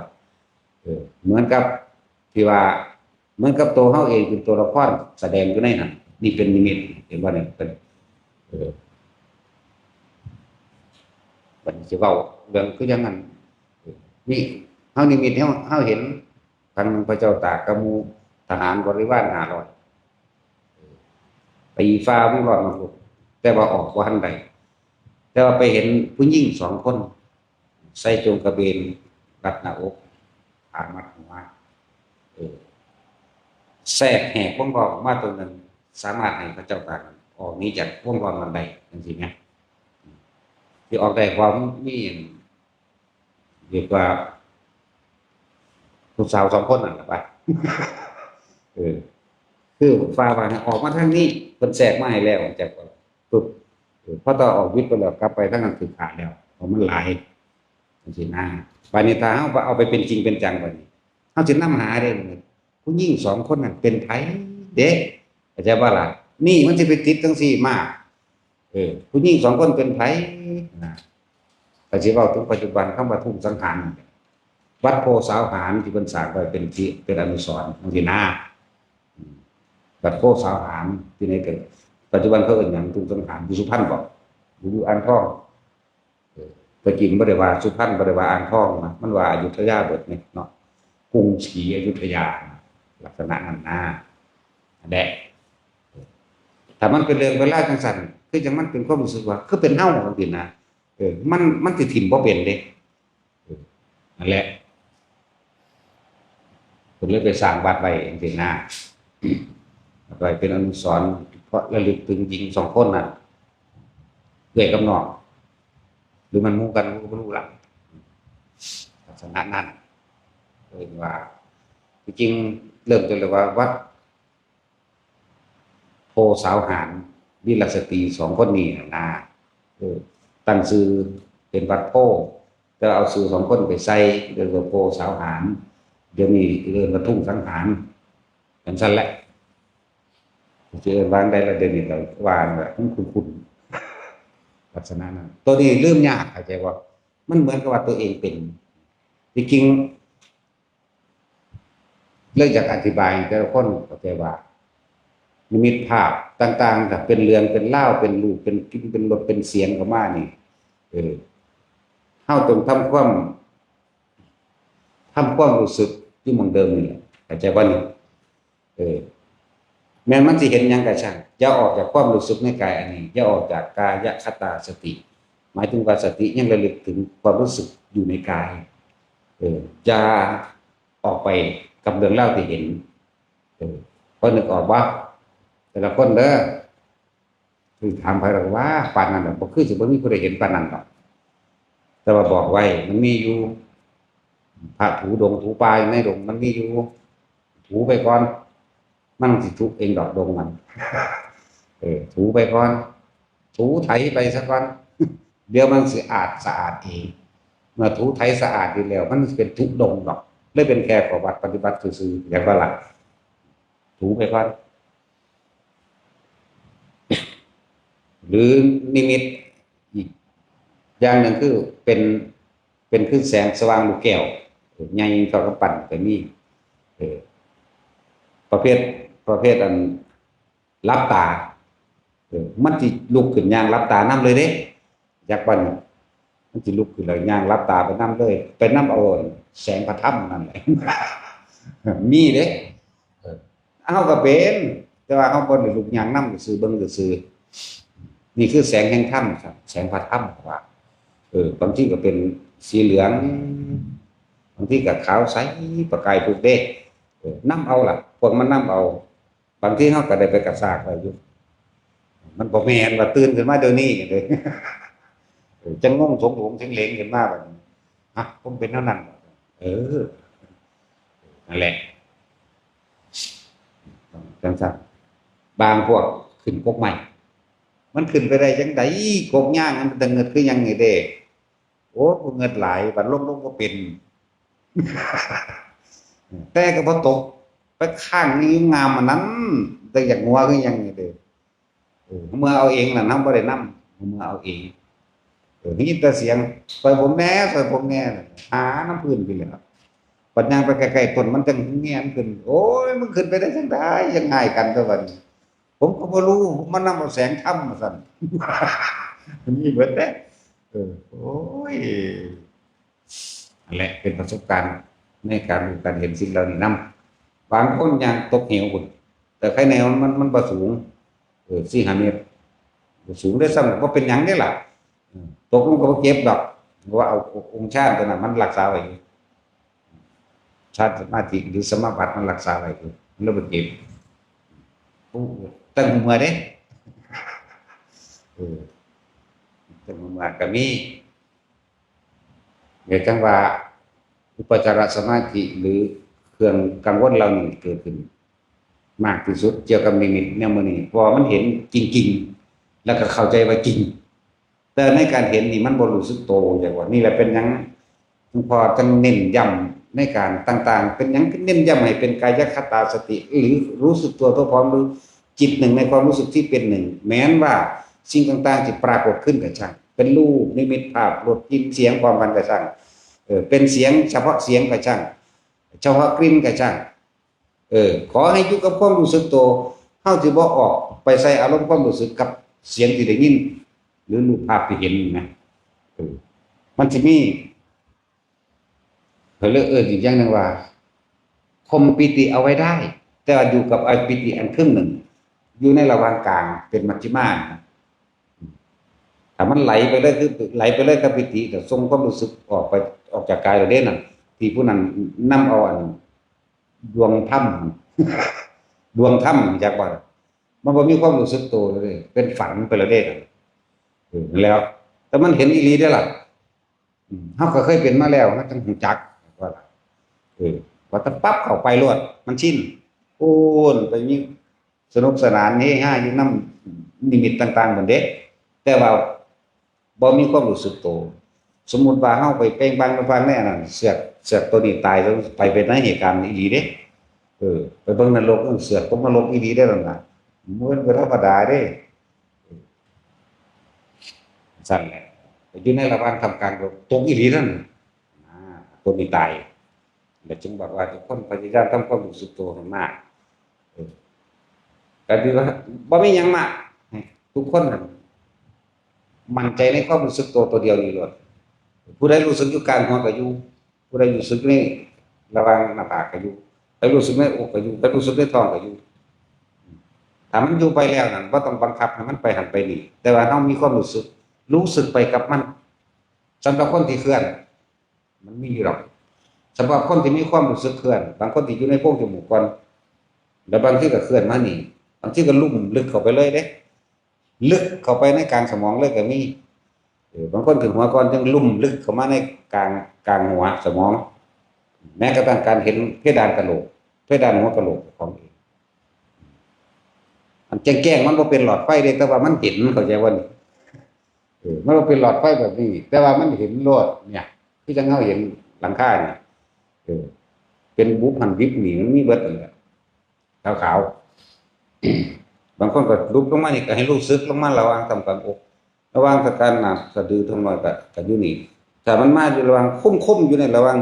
เหมือนกับที่ว่าเหมือนกับตัวเฮาเองเป็นตัวละครแสดงอยู่ในนั้นนี่เป็นนิมิตเห็นว่าเนี่ยเป็นบัดสิเว้าเรื่องคือจังนั้นนี่เฮานิมิตเฮาเห็นทางพระเจ้าตากกะหมู่ทหารบริวาร500ตีฟ้าไม่รอดมาพุแต่ว่าออกบ่ทันใดแต่ว่าไปเห็นผู้หญิง2คนใส่จงกระเบนรัดหน้าอกผ่ามัดหัวแทรกแหกวงล้อออกมาตัวหนึ่งสามารถให้พระเจ้าตากออกนี้จากวงล้อมันได้จังซี่แหมที่ออกได้ความมีเรียกว่าลูกสาว2คนนั่นล่ะป่ะคือฟ้าว่าออกมาทางนี้เพิ่นแทรกมาให้แล้วจากปึ๊บพอต่อออกวิทย์ไปแล้วกลับไปทางนั้นคือขาดแล้วเพราะมันหลายจังซี่นะบัดนี้ถ้าเฮาเอาไปเป็นจริงเป็นจังบัดนี้เฮาสินำหาได้ผู้หญิง2คนนั้นเป็นไผเด้เข้าใจบ่ล่ะนี่มันสิไปติดจังซี่มากผู้หญิง2คนเป็นไผนะ แต่ที่ว่าถึงปัจจุบันเข้ามาทุ่งสังหารวัดโพสาวหารที่เป็นสร้างไว้เป็นที่เป็นอนุสรณ์ของที่นาวัดโพสาวหารที่ไหนเกิดปัจจุบันเขาเอ่ยอย่างทุ่งสังหารอยู่สุพรรณบอกอยู่อ่างทองไปกินบริวารสุพรรณบริวารอ่างทองนะมันว่าอยุธยาเบิดเนี่ยเนาะกรุงศรีอยุธยาลักษณะนั้นนะแดะแต่มันเป็นเรื่องเวลาจังสันคือจังมันเป็นความรู้สึกว่าคือเป็นเฮ้าของพี่นะมันสิถิ่มบ่เป็นเด้นั่นแหละผมเลยไปสร้างวัดไว้จริงๆนะไว้เป็นอนุสรณ์เพราะระลึกถึงหญิงสองคนน่ะเอื้อยกับน้องหรือมันมู่กันก็ไม่รู้ละลักษณะนั้นเลยว่าจริงๆเริ่มจากเลยว่าวัดโพสาวหารวิลสตรีสองคนนี้นะตั้งชื่อเป็นวัดโพจะเอาชื่อสองคนไปใส่เรื่องโพสาวหารเดี๋ยวนี้เรื่องกระทุ่งสังหารเป็นสั้นแหละเจอวางได้ละเดือนนี้เราวางแบบคุณลักษณะนั้นตัวนี้เริ่มยากเข้าใจว่ามันเหมือนกับว่าตัวเองเป็นจริงๆเรื่องจากอธิบายแต่ละคนเข้าใจว่านิมิตภาพต่างๆถ้าเป็นเรื่องเป็นเล่าเป็นรูปเป็นกินเป็นรสเป็นเสียงก็มานี่เฮาต้องทำความรู้สึกที่มันเดิมนี่แหละเข้าใจว่านี่แม้มันสิเห็นยังก็ช่างอย่าออกจากความรู้สึกในกายอันนี้อย่าออกจากกายคตาสติหมายถึงว่าสติยังระลึกถึงความรู้สึกอยู่ในกายจะออกไปกับเรื่องเล่าที่เห็นพอนึกออกว่าแต่ละคนเด้อคือถามไปหรอกว่าปานนั้นน่ะบ่คือสิบ่มีผู้ใดเห็นปานนั้นหรอกแต่ว่าบอกไว้มันมีอยู่พระถูดงถูปลายในดงมันมีอยู่ถูไปก่อนมันสิทุกเองดอกดงมันถูไปก่อนถูไถไปซะก่อนเดี๋ยวมันสะอาดเองเมื่อถูไถสะอาดดีแล้วมันเป็นทุกดงดอกเลยเป็นแค่ประวัติปฏิบัติซื่อๆอย่างว่าล่ะถูไปก่อนหรือนิมิตอีกอย่างหนึ่งคือเป็นขึ้นแสงสว่างลูกแก้วใหญ่เท่ากับปั่นก็มีประเภทอันรับตามันสิลุกขึ้นย่างรับตานํเลยเด้อยากปั่นมันสิลุกขึ้นเลยย่างรับตาไปนํเลยไปนํเอาแสงพระธรรมนั่นแหละมีเด้เฮาก็เป็นแต่ว่าเฮาบ่ได้ลุกย่างนำซื่อเบิ่งซื่อนี่คือแสงแห่งธรรมครับแสงพระธรรมว่าบางทีก็เป็นสีเหลืองบางทีก็ขาวใสประกายพุกเด้นำเอาล่ะพวกมันนำเอาบางทีเฮาก็ได้ไปกระซากไว้อยู่มันบ่แม่นว่าตื่นขึ้นมาเดี๋ยวนี้เด้จังงงสงหลงเฉงเหลงขึ้นมาบัดนี้ฮะผมเป็นเท่านั้นนั่นแหละจังซั่นบางพวกขึ้นกกใหม่มันขึ้นไปได้จังได๋กกย่างมันตึงเงิดคือหยังนี่เด้โอ้เงิดหลายบัดลงบ่เป็นแต่ก็บ่ตกไปข้างนี้งามอันนั้นแต่อยากงัวคือหยังนี่เด้เมื่อเอาเองน่ะนำบ่ได้นำเมื่อเอาเองนี่แต่เสียงปล่อยผมแน่หาน้ำพื้นไปเลยครับปัญญาไปใกล้ๆต้นมันจังแง่นขึ้นโอ้ยมันขึ้นไปได้จังได๋ยังง่ายกันซะบัดนี้ผมก็บ่รู้มันนำเอาแสงธรรมมาซั่นมีเบิดเด้โอ้ยนั่นแหละเป็นประสบการณ์ในการรู้การเห็นสิ่งเหล่านี้นำบางคนยังตกเหวพุ่นแต่ใครแนวมันบ่สูง4-5 เมตรสูงได้ซ้ำบ่เป็นหยังเด้ล่ะตกลงก็บ่เจ็บดอกเพราะว่าเอาองค์ชาติตัวนั้นมันรักษาไว้ชาติสมาธิหรือสมาบัติมันรักษาไว้มันเลยบ่เจ็บตั้งหัวเด้ตั้งหัวก็มีเดี๋ยวจังว่าอุปจารสมาธิหรือเครื่องกังวลเหล่านี้เกิดขึ้นมากที่สุดเกี่ยวกับนิมิตแนวมื้อนี้เพราะมันเห็นจริงๆแล้วก็เข้าใจว่าจริงแต่ในการเห็นนี่มันบ่รู้สึกโตจังว่านี่แหละเป็นหยังพอจังเน้นย้ำในการต่างๆเป็นหยังเน้นย้ำให้เป็นกายคตาสติหรือรู้สึกตัวพร้อมหรือจิตหนึ่งในความรู้สึกที่เป็นหนึ่งแม้นว่าสิ่งต่างๆที่ปรากฏขึ้นกับช่าง เป็นรูปนิมิตภาพรสกลิ่นเสียงความกันกระช่างเป็นเสียงเฉพาะเสียงกระช่างเฉพาะกลิ่นกระช่างขอให้อยู่กับความรู้สึกตัวเฮาสิบ่ออกไปใส่อารมณ์ความรู้สึกกับเสียงที่ได้ยินหรือรูปภาพที่เห็นนะมันสิมีเพิ่นอีกอย่างนึงว่าข่มปิติเอาไว้ได้แต่ว่าอยู่กับปิติอันครึ่งหนึ่งอยู่ในระหว่างกลางเป็นมัชฌิมาถ้ามันไหลไปเลยคือไหลไปเลยกับปิติแต่ทรงความรู้สึกออกจากกายเราเด้นั่นที่ผู้นั้นนำเอาอันดวงถ้ำดวงถ้ำจากบ่มันบ่มีความรู้สึกตัวเลยเป็นฝันไปแล้วเด้แล้วแต่มันเห็นอีหลีได้ล่ะเฮาก็เคยเป็นมาแล้วนะจังหูจักว่าว่าถ้าปั๊บเข้าไปรวดมันชินโอ้นไปยิ่งสนุกสนานเฮฮาอยู่นำนิมิตต่างๆเหมือนเด็กแต่ว่าบ่มีความรู้สึกตัวสมมุติว่าเฮาไปเป้งบังไปฟังแน่นั่นเสือกตัวนี้ตายแล้วไปเป็นในเหตุการณ์อีหลีเด้ไปเบิ่งนรกเสือกตกนรกอีหลีได้แล้วน่ะมันเป็นธรรมดาเด้สั่นแหละอยู่ในระหว่างทำการตกอีหลีนั่นตัวนี้ตายแล้วจึงบอกว่าทุกคนพยายามทำความรู้สึกตัวให้มากก็คือว่าบ่มีหยังมากทุกคนมั่นใจในความรู้สึกตัวเดียวนี่ล้วนผู้ใดรู้สึกอยู่กลางหัวก็อยู่ผู้ใดรู้สึกในระหว่างหน้าผากก็อยู่ใครรู้สึกในอกก็อยู่ใครรู้สึกในท้องก็อยู่ถ้ามันอยู่ไปแล้วนั่นบ่ต้องบังคับให้มันไปหันไปนี่แต่ว่าเฮามีความรู้สึกไปกับมันสำหรับคนที่เคลื่อนมันมีอยู่หรอกสำหรับคนที่มีความรู้สึกเคลื่อนบางคนที่อยู่ในโพรงจมูกก่อนแล้วบางทีก็เคลื่อนมานี่บางทีก็ลุ่มลึกเข้าไปเลยเด้ลึกเข้าไปในกลางสมองเลยก็มีบางคนถึงหัวก่อนจึงลุ่มลึกเข้ามาในกลางหัวสมองแม้กระทั่งการเห็นเพดานกะโหลกเพดานหัวกะโหลกของเองอันแจ้งๆมันบ่เป็นหลอดไฟเด้แต่ว่ามันเห็นเข้าใจว่านี่มันบ่เป็นหลอดไฟแบบนี้แต่ว่ามันเห็นโลดเนี่ยที่จังเฮาเห็นหลังคาเนี่ยเป็นบุบหันวิบหนีมันมีเบิดนั่นแหละขาวๆบางคนก็ลุกลงมานี่ก็ให้รู้สึกลงมาระหว่างทำการอกระหว่างตะการหน้าสะดือทั้งน้อยก็อยู่นี่ถ้ามันมาอยู่ระหว่างคมๆอยู่ในระหว่าง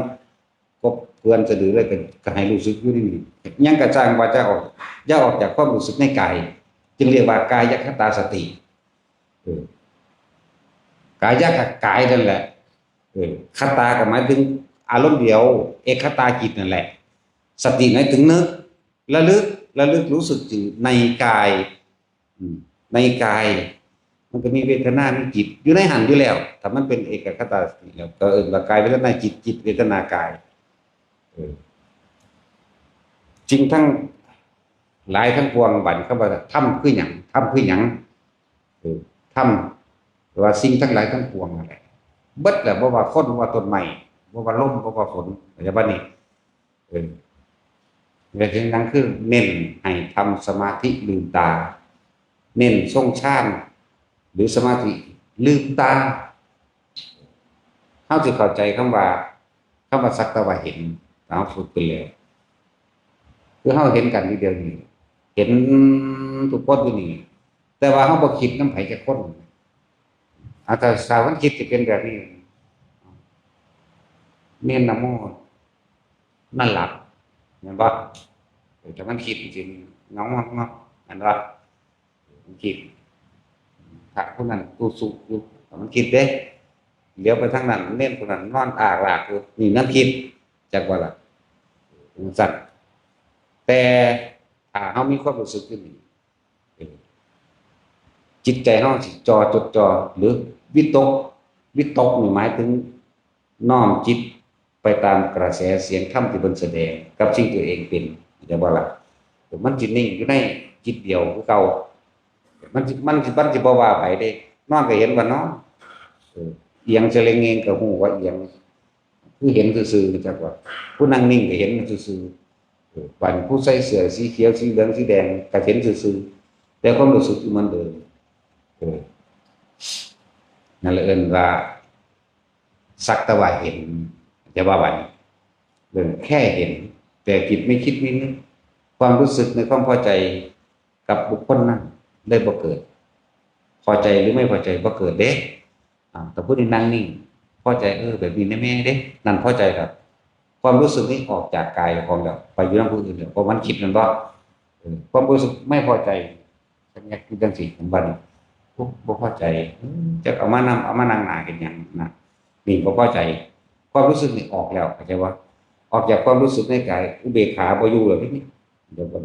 กบเกลือนสะดือเลยก็ให้รู้สึกอยู่นี่ยังกระจ่างว่าจะออกจากความรู้สึกในกายจึงเรียกว่ากายคตาสติกายกับกายนั่นแหละคตาก็หมายถึงอารมณ์เดียวเอกคตาจิตนั่นแหละสติหมายถึงนึกระลึกรู้สึกถึงในกายในกายมันก็มีเวทนามีจิตอยู่ในหันอยู่แล้วถ้ามันเป็นเอกคตาสติแล้วก็ว่ากายเวทนาจิตเวทนากายจริงทั้งหลายทั้งปวงบัดเขาว่าธรรมคือหยังธรรมคือหยังธรรมว่าสิ่งทั้งหลายทั้งปวงนั่นแหละเบิดแหละบ่ว่าคนบ่ว่าต้นไม้บ่ว่าลมบ่ว่าฝนอะไรแบบนี้เรื่องนั้นคือเน้นให้ทำสมาธิลืมตาเน้นทรงฌานหรือสมาธิลืมตาเฮาสิเข้าใจคำว่าสักแต่ว่าเห็นเอาฝึกไปเลยคือเฮาเห็นกันทีเดียวนี่เห็นทุกคนอยู่นี่แต่ว่าเฮาบ่คิดนำไผจักคนถ้าสาวันคิดสิเป็นแบบนี้เน้นนะโมนั่นหลับเห็นบ่แต่มันคิดจริงๆน้องอันว่ามันคิดถ้าผู้นั้นตู้สุขอยู่มันคิดเด้เลี้ยวไปทางนั้นเน้นผู้นั้นนอนอากลากอยู่นี่นั่นคิดจักว่าล่ะสั่นแต่ถ้าเฮามีความรู้สึกขึ้นนี่จิตใจเฮาสิจดจ่อหรือวิตกนี่หมายถึงน้อมจิตไปตามกระแสเสียงธรรมที่เพิ่นแสดงกับสิ่งตัวเองเป็นจังว่าล่ะมันสินิ่งอยู่ในจิตเดียวคือเก่ามันสิบ่ว่าไผเด้นอนก็เห็นว่านอนเอียงเฉลงเองก็ฮู้ว่าเอียงคือเห็นซื่อๆจักว่าผู้นั่งนิ่งก็เห็นซื่อๆวันผู้ใส่เสื้อสีเขียวสีเหลืองสีแดงก็เห็นซื่อๆแต่ความรู้สึกอยู่เหมือนเดิมนั่นแหละเอิ้นว่าสักแต่ว่าเห็นจะว่าบัดนี้เรื่องแค่เห็นแต่จิตไม่คิดไม่นึกความรู้สึกในความพอใจกับบุคคลนั้นได้บ่เกิดพอใจหรือไม่พอใจบ่เกิดเด้ แต่ผู้ที่นั่งนิ่งพอใจแบบนี้แม่เด้นั่นพอใจครับความรู้สึกนี้ออกจากกายของเราไปอยู่นั่งผู้อื่นเลยเพราะมันคิดมันว่าความรู้สึกไม่พอใจสัญญาคือจังสิผมบันบ่พอใจจะเอามานั่งหนากันอย่างนะนี่บ่พอใจความรู้สึกนี่ออกแล้วเข้าใจว่าออกจากความรู้สึกในกายอุเบกขาบ่อยู่เลยนี่เดี๋ยวก่อน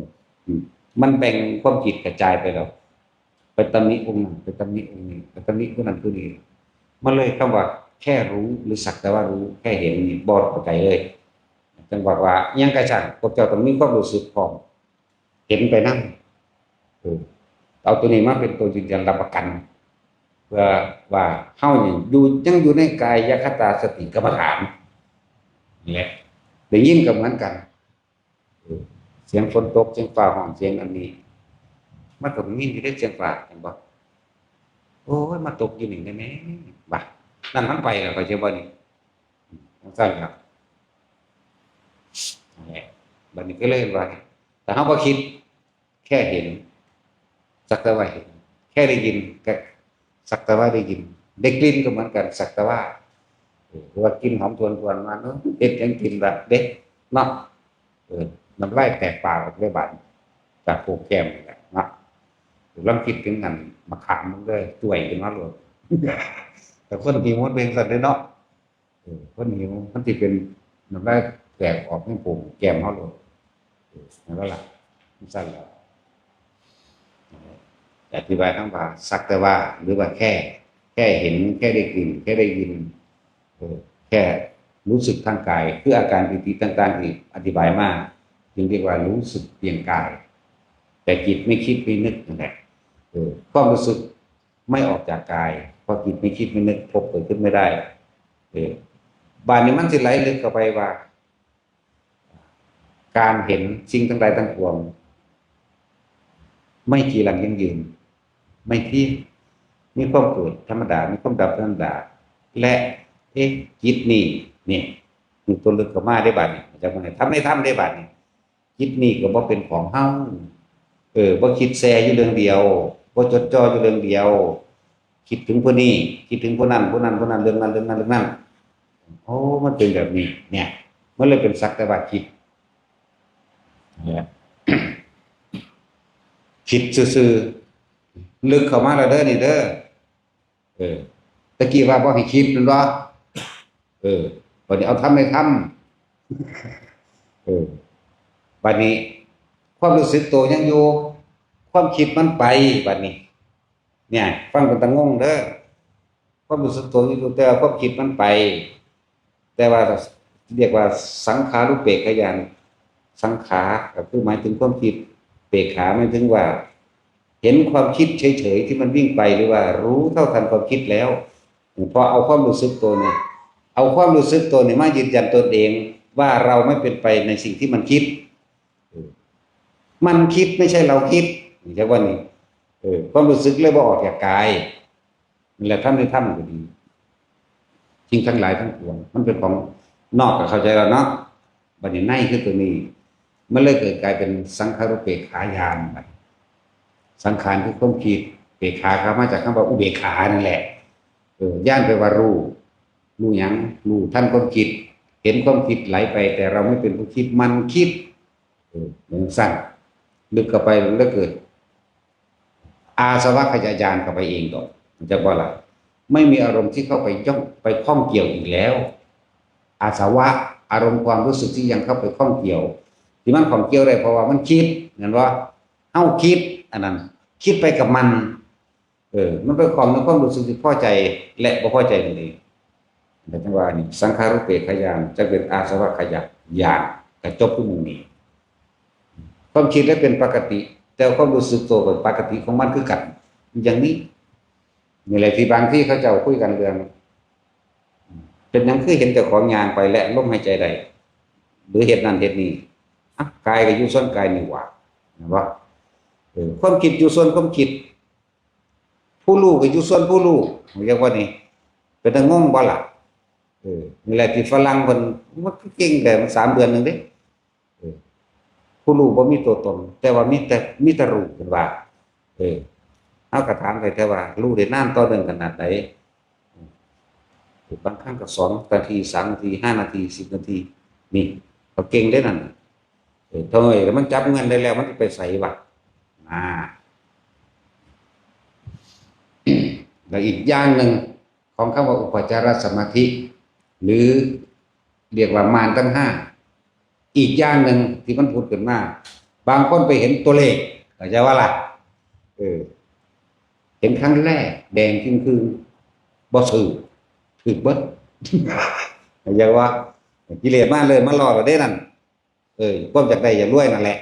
มันแบ่งความคิดกระจายไปแล้วไปตำหนิองค์นั้นไปตำหนิองค์นี้ไปตำหนิคนนั้นคนนี้มันเลยคำว่าแค่รู้หรือสักแต่ว่ารู้แค่เห็นนี่บ่เข้าใจเลยจังว่ายังกระช่างพวกเจ้าต้องมีความรู้สึกพร้อมเห็นไปนั่งเอาตัวนี้มาเป็นตัวยืนยันรับประกันเพื่อว่าเฮานี่ยังอยู่ในกายคตาสติกรรมฐานนี่แหละได้ยินก็เหมือนกันเสียงฝนตกเสียงฟ้าห้องเสียงอันนี้มันก็มีอยู่ในเสียงฟ้าเห็นบ่โอ้ยมาตกอยู่นี่ได้ไหมบ่านั่นมันไปแล้วก็จะบ่นี่สั้นครับนี่บัดนี้ก็เลยว่าแต่เฮาบ่คิดแค่เห็นสักแต่ว่าเห็นแค่ได้ยินก็สักแต่ว่าได้ยินได้กลิ่นก็เหมือนกันสักแต่ว่าว่ากินหอมทวนๆมาเนาะเด็ดยังกินแบบเด็ดเนาะน้ำลายแตกปากออกได้บาดจากโปรแกรมนี่แหละเนาะลองคิดถึงกันมาขามมันเลยจ่วยขึ้นมาเลยแต่คนหิวมันเป็นสัตว์เลยเนาะคนหิวมันสิเป็นน้ำลายแตกออกในโปรแกรมเฮาเลยนั่นก็ล่ะสั้นแล้วอธิบายทั้งว่าสักแต่ว่าหรือว่าแค่เห็นแค่ได้กลิ่นแค่ได้ยินแค่รู้สึกทางกายคืออาการปิติต่างๆที่อธิบายมากจึงเรียกว่ารู้สึกเพียงกายแต่จิตไม่คิดไม่นึกนั่นแหละความรู้สึกไม่ออกจากกายเพราะจิตไม่คิดไม่นึกพบเกิดขึ้นไม่ได้บานนี้มันสิไหลลึกเข้าไปว่าการเห็นสิ่งทั้งหลายทั้งปวงไม่จีรังยั่งยืนไม่เที่ยงมีความเกิดธรรมดามีความดับธรรมดาและจิตนี่ตัวลึกเข้ามาได้บัดนี่จะมาทำได้ได้บัดนี่จิตนี่ก็บ่เป็นของเฮาบ่คิดแซ่อยู่เรื่องเดียวบ่จดจ่ออยู่เรื่องเดียวคิดถึงผู้นี้คิดถึงผู้นั้นเรื่องนั้นโอ้มันเป็นแบบนี้เนี่ยมันเลยเป็นสักแต่ว่าคิดเนี่ยคิดซื่อๆลึกเข้ามาแล้วเด้อนี่เด้อตะกี้ว่าบ่ให้คิดนั่นบ่บัดนี้เอาทำไม่ทำบัดนี้ความรู้สึกตัวยังอยู่ความคิดมันไปบัดนี้เนี่ยฟังกันตะงงเด้อความรู้สึกตัวอยู่แต่ความคิดมันไปแต่ว่าเรียกว่าสังขารุปเปกขญาณสังขารก็คือหมายถึงความคิดเปกขาหมายถึงว่าเห็นความคิดเฉยๆที่มันวิ่งไปหรือว่ารู้เท่าทันความคิดแล้วพอเอาความรู้สึกตัวเนี่ยเอาความรู้สึกตัวเนี่ยมายืนยันตนเองว่าเราไม่เป็นไปในสิ่งที่มันคิดมันคิดไม่ใช่เราคิดใช่ว่านี่ความรู้สึกเลยบ่ออกจากกายนี่แหละท่านได้ทำก็ดีจริงทั้งหลายทั้งปวงมันเป็นของนอกกับเข้าใจเราเนาะบัดนี้ในคือตัวนี้มันเลยเกิดกลายเป็นสังขารุปเปกขายานไปสังขารคือความคิดเปกขามาจากคำว่าอุเบกขานั่นแหละย่านไปว่ารู้หยังรู้ท่านความคิดเห็นความคิดไหลไปแต่เราไม่เป็นผู้คิดมันคิดเหมือนสั้นลึกเข้าไปแล้วเกิดอาสวะขยายานเข้าไปเองก่อนมันจะว่าอะไรไม่มีอารมณ์ที่เข้าไปย่องไปข้องเกี่ยวอีกแล้วอาสวะอารมณ์ความรู้สึกที่ยังเข้าไปข้องเกี่ยวที่มันข้องเกี่ยวได้เพราะว่ามันคิดเห็นว่าเอ้าคิดอันนั้นคิดไปกับมันมันเป็นความรู้สึกที่พอใจและบ่พอใจนั่นเองแต่จังว่านี่สังขารุปเปกขญาณจะเป็นอาสวะขยายานกระจบทุกมุมนี้ความคิดและเป็นปกติแต่ความรู้สึกตัวกับปกติของมันคือกันอย่างนี้มีอะไรที่บางที่เขาเจ้าคุยกันเรื่องเป็นยังคือเห็นเจ้าของยางไปและลมหายใจได้หรือเหตุนั้นเหตุนี้กายก็อยู่ส่วนกายนี่หว่าเห็นบ่ความคิดอยู่ส่วนความคิดผู้รู้ก็อยู่ส่วนผู้รู้เรียกว่านี่เป็นตะงงบ่ล่ะนี่แหละที่ฝรั่งเพิ่นมันเก่งแต่มัน3 เดือนนึงเด้ผู้รู้บ่มีตัวตนแต่ว่ามีแต่รู้เพิ่นว่าเฮาก็ถามไปแต่ว่ารู้ได้นานต่อเนื่องขนาดใด บางครั้งก็2 นาที 3 นาที 5 นาที 10 นาทีนี่เขาเก่งได้นั่นเท่าไหร่แล้วมันจับเงินได้แล้วมันไปใส่วะแล้วอีกอย่างหนึ่งของคำว่าอุปจารสมาธิหรือเรียกว่ามารทั้ง5อีกอย่างหนึ่งที่มันพูดขึ้นมาบางคนไปเห็นตัวเลขเข้าใจว่าล่ะเห็นครั้งแรกแดงจึงคือบ่ซื้อคือเบิดเข้าใจว่ากิเลสมาเลยมาหลอกเราได้นั่นความจากใดอยากรวยนั่นแหละ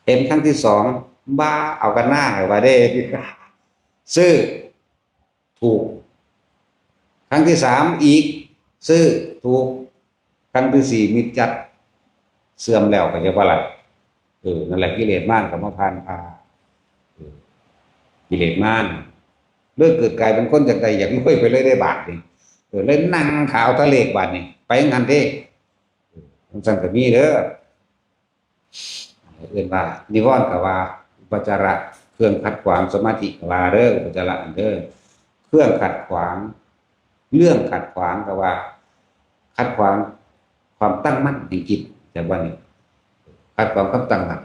เห็นครั้งที่2บ้าเอากันหน้าว่าได้ซื้อถูกครั้งที่3อีกซื้อถูกครั้งที่4มิจจัดเสื่อมแล้วก็จะว่าอะไรนั่นแหละกิเลสม่านกับมาพานพากิเลสม่านเลิกเกิดกลายเป็นคนจากใดอยากรวยไปเลยได้บาทนี่เล่นนั่งขาวทะเลบาทนี่ไปงานเด้มันสั่งกับมีเด้อว่านิวรณ์กับว่าอุปจาระเครื่องขัดขวางสมาธิลาเด้ออุปจาระอันเด้อเครื่องขัดขวางเรื่องขัดขวางกับว่าขัดขวางความตั้งมั่นในจิตแต่ว่านี่ขัดขวางความตั้งมั่น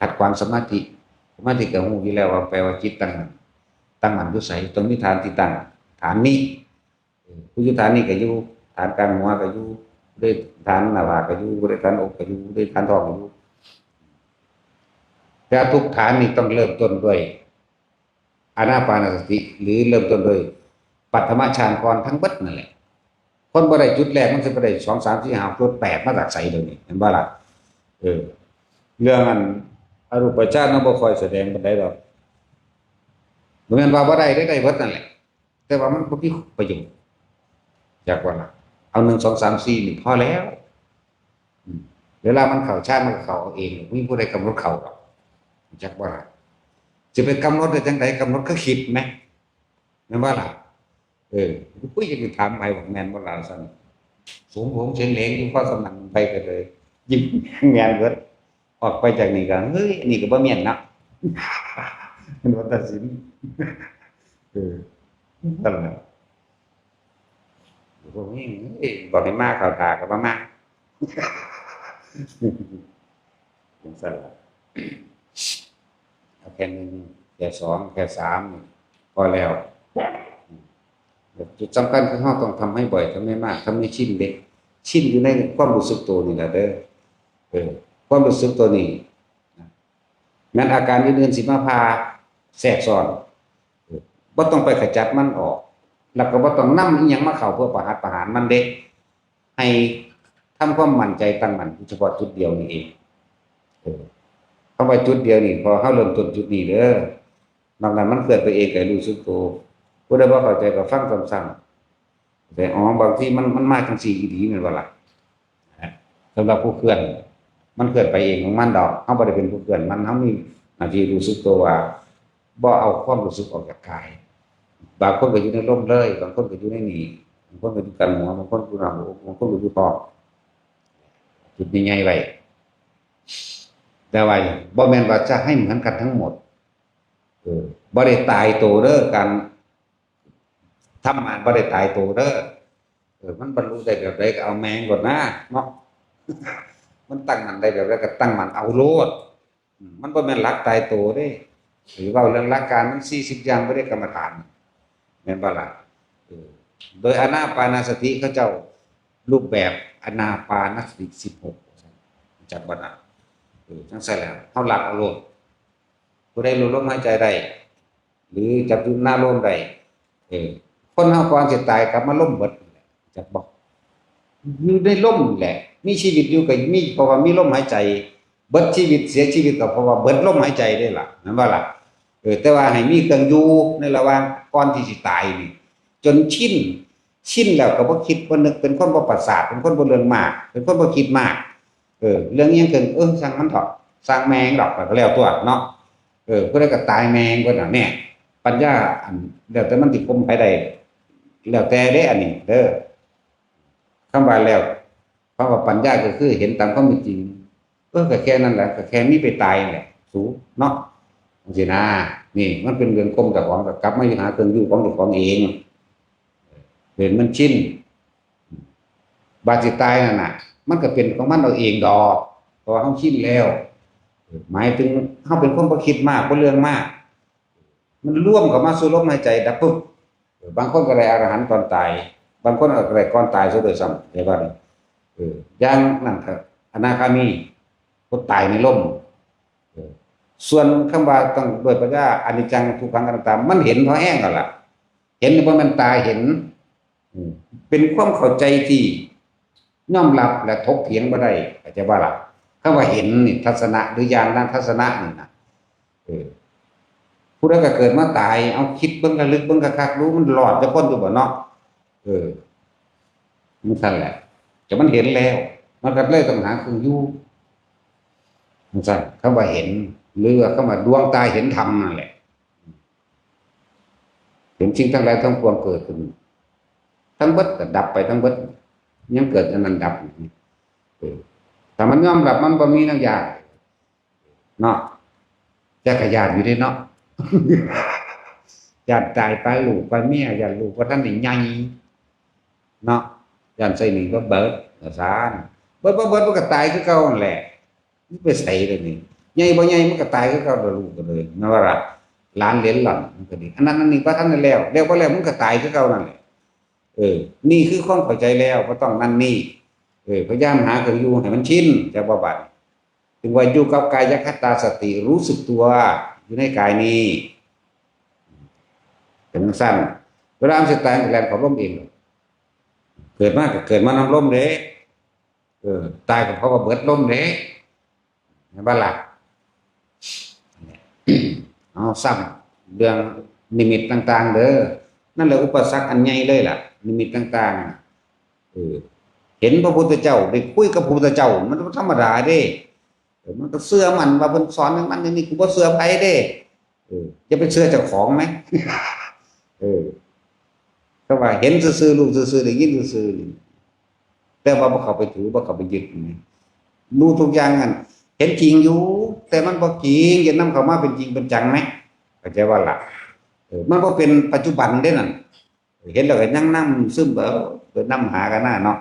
ขัดขวางสมาธิกับหูอยู่แล้วว่าแปลว่าจิตตั้งมั่นอยู่ไสตรงนี้ฐานที่ตั้งฐานนี้ผู้อยู่ฐานนี้ก็อยู่ฐานกลางหัวก็อยู่ด้วยฐานหน้าผากก็อยู่ด้วยฐานอกก็อยู่ด้วยฐานท้องก็อยู่แต่ทุกฐานนี้ต้องเริ่มต้นด้วยอานาปานสติหรือเริ่มต้นด้วยปัทมฌานก่อนทั้งเบิดนั่นแหละคนบ่ได้จุดแรกมันสิบ่ได้2 3 4 5 6 8มาจากไสเดี๋ยวนี้เห็นบ่ล่ะเรื่องอันอรูปฌานมันบ่ค่อยแสดงปานใดดอกบ่แม่นว่าบ่ได้ได้เบิดนั่นแหละแต่ว่ามันบ่มีประโยชน์จากว่าล่ะเอา1 2 3 4นี่พอแล้วเวลามันเข้าฌานมันก็เข้าเองมีผู้ใดกำหนดเข้าหรอกจักว่าล่ะจะไปกำหนดได้จังไดกำหนดก็คิดไหมแม่นบ่ล่ะผู้จะไปถามไปบอกแม่นบ่ล่ะซั่นสูงผมเสียงเหลงอยู่พอสนั่นไปก็เลยยิ้มแม่นเบิดออกไปจากนี่ก็เฮ้ยนี่ก็บ่แม่นนะมันว่าตัดสินนั่นแหละพวกนี้บอกให้มาเข้าตาก็บ่มาจังซั่นล่ะแค่1แค่2แค่3พอแล้วจุดสำคัญคือเราต้องทำให้บ่อยทำให้มากทำให้ชินเด็กชินอยู่ในความรู้สึกตัวนี่แหละเด้อความรู้สึกตัวนี้งั้นอาการอื่นๆสิมาพาแทรกซ้อนบ่ต้องไปขจัดมันออกแล้วก็บ่ต้องนำอีหยังมาเข้าเพื่อประหารมันเด้ให้ทำความมั่นใจตั้งมั่นเฉพาะจุดเดียวนี่เองเข้าไปจุดเดียวนี่พอเฮาเริ่มต้นจุดนี้เด้อนอกนั้นมันเกิดไปเองก็รู้สึกตัวผู้ใดบ่เข้าใจก็ฟังซ้ำๆแต่บางทีมันมาจังซี่อีหลีแม่นบ่ล่ะสำหรับผู้เคลื่อนมันเคลื่อนไปเองของมันดอกเฮาบ่ได้เป็นผู้เคลื่อนมันเฮามีหน้าที่รู้สึกตัวว่าบ่เอาความรู้สึกออกจากกายบางคนก็อยู่ในลมเลยบางคนก็อยู่ในนี่บางคนก็อยู่กลางหัวบางคนอยู่หน้าอกบางคนก็อยู่ท้องจุดใหญ่ๆไว้แต่ว่าบ่แม่นว่าจะให้เหมือนกันทั้งหมดบ่ได้ตายตัวเด้อกันทำงานบ่ได้ตายตัวเด้อมันบรรลุได้แบบใดก็เอาแมงก่อนนะเนาะมันตั้งมันได้แบบใดก็ตั้งมันเอาโลดมันบ่แม่นหลักตายตัวเด้หรือว่าเรื่องหลักการมัน40อย่างบ่ได้กรรมฐานแม่นบ่ล่ะโดยอานาปานสติเขาเจ้ารูปแบบอานาปานสติ16จักบ่น่ะจังซั่นแล้วเฮาหลักเอาโลดผู้ใดรู้ลมหายใจได้หรือจับอยู่หน้าลมได้คนเฮาก่อนสิตายกลับมาล้มเบิดจักบ่อยู่ในลมแหละมีชีวิตอยู่ก็มีเพราะว่ามีลมหายใจเบิดชีวิตเสียชีวิตก็เพราะว่าเบิดลมหายใจได้ล่ะนั่นบ่ล่ะแต่ว่าให้มีเครื่องอยู่ในระหว่างก่อนที่สิตายนี่จนชินแล้วก็บ่คิดบ่นึกเป็นคนบ่ประสาทเป็นคนบ่เรื่องมากเป็นคนบ่คิดมากเรื่องยังเกินช่างมันเถาะสร้างแมงดอกก็แล้วตัวเนาะผู้ใดก็ตายแมงเพิ่นน่ะแน่ปัญญาอันแล้วแต่มันสิคมไปได้แล้วแต่เด้อันนี้เด้อคำว่าแล้วเพราะว่าปัญญาก็คือเห็นตามความเป็นจริงก็แค่นั้นแหละก็แค่มีไปตายนั่นแหละสูเนาะจังซี่นะนี่มันเป็นเรื่องกลมกับของกลับมาหาเครื่องอยู่ของเจ้าของเอง ห็นมันชินบาดสิตายนั่นน่ะมันก็เป็นของมันเอาเองดอกเพราะว่าเฮาชินแล้วหมายถึงเฮาเป็นคนบ่คิดมากบ่เรื่องมากมันร่วมเข้ามาสู่ลมหายใจดับปึ๊บบางคนก็ได้อรหันต์ก่อนตายบางคนก็ได้ก่อนตายซะด้วยซ้ำเห็นบ่อย่างนั่นก็อนาคามีคนตายในลมส่วนคำว่าต้องด้วยปัญญาอนิจจังทุกขังอนัตตามันเห็นพอแห้งแล้วล่ะเห็นว่ามันตาเห็นเป็นความเข้าใจที่ยอมรับและถกเถียงบ่ได้เข้าใจบ่ล่ะคำว่าเห็นนี่ทัศนะหรือญาณทัศนะนี่นะผู้ใดก็เกิดมาตายเอาคิดเบิ่งระลึกเบิ่งคักๆรู้มันหลอดจะพ้นอยู่บ่เนาะมันซั่นแหละแต่มันเห็นแล้วมันก็เลยต้องหาเครื่องอยู่มันซั่นคำว่าเห็นหรือว่าคำว่าดวงตาเห็นธรรมนั่นแหละเห็นจริงทั้งหลายทั้งปวงเกิดขึ้นทั้งเบิดก็ดับไปทั้งเบิดยังเกิดอันนั้นดับแต่มันยอมรับมันบ่มีนักยากเนาะจักรยานอยู่ได้เนาะญาติตายไปลูกไปเมียญาติลูกว่าท่านนี่ใหญ่เนาะญาติใส่นี่ก็เบิดสารเบิดมันก็ตายคือเก่านั่นแหละนี่ไปใส่เลยนี่ใหญ่บ่ใหญ่มันก็ตายคือเก่าลูกก็เลยนั่นว่าล่ะหลานเหลนหล่อนมันก็ดีอันนั้นนี่ว่าท่านได้แล้วบ่แล้วมันก็ตายคือเก่านั่นแหละนี่คือความเข้าใจแล้วบ่ต้องนั่นนี่พยายามหาเครื่องอยู่ให้มันชินจะบ่บัดถึงว่าอยู่กับกายคตาสติรู้สึกตัวอยู่ในกายนี้เป็นสั้นเวลามันสิตายแรงของลมเองเกิดมาก็เกิดมานำลมเด้ตายก็เพราะว่าเบิดลมเด้บ่ล่ะเอาซ้ำเรื่องนิมิตต่างๆเด้อนั่นแหละอุปสรรคอันใหญ่เลยล่ะนิมิตต่างๆเห็นพระพุทธเจ้าได้คุยกับพระพุทธเจ้ามันธรรมดาเด้มันก็เชื่อมันว่าเพิ่นสอนมันนี่กูบ่เชื่อไผเด้จะไปเชื่อเจ้าของมั้ยก็ว่าเห็นซื่อๆรู้ซื่อๆได้ยินซื่อๆแต่ว่าบ่เข้าไปถือบ่เข้าไปยึดรู้ทุกอย่างนั่นเห็นจริงอยู่แต่มันบ่จริงอย่านำเข้ามาเป็นจริงเป็นจังมั้ยเข้าใจว่าล่ะมันบ่เป็นปัจจุบันเด้นั่นเห็นแล้วก็ยังนำซึมเกิดนำหากันหน้าเนาะ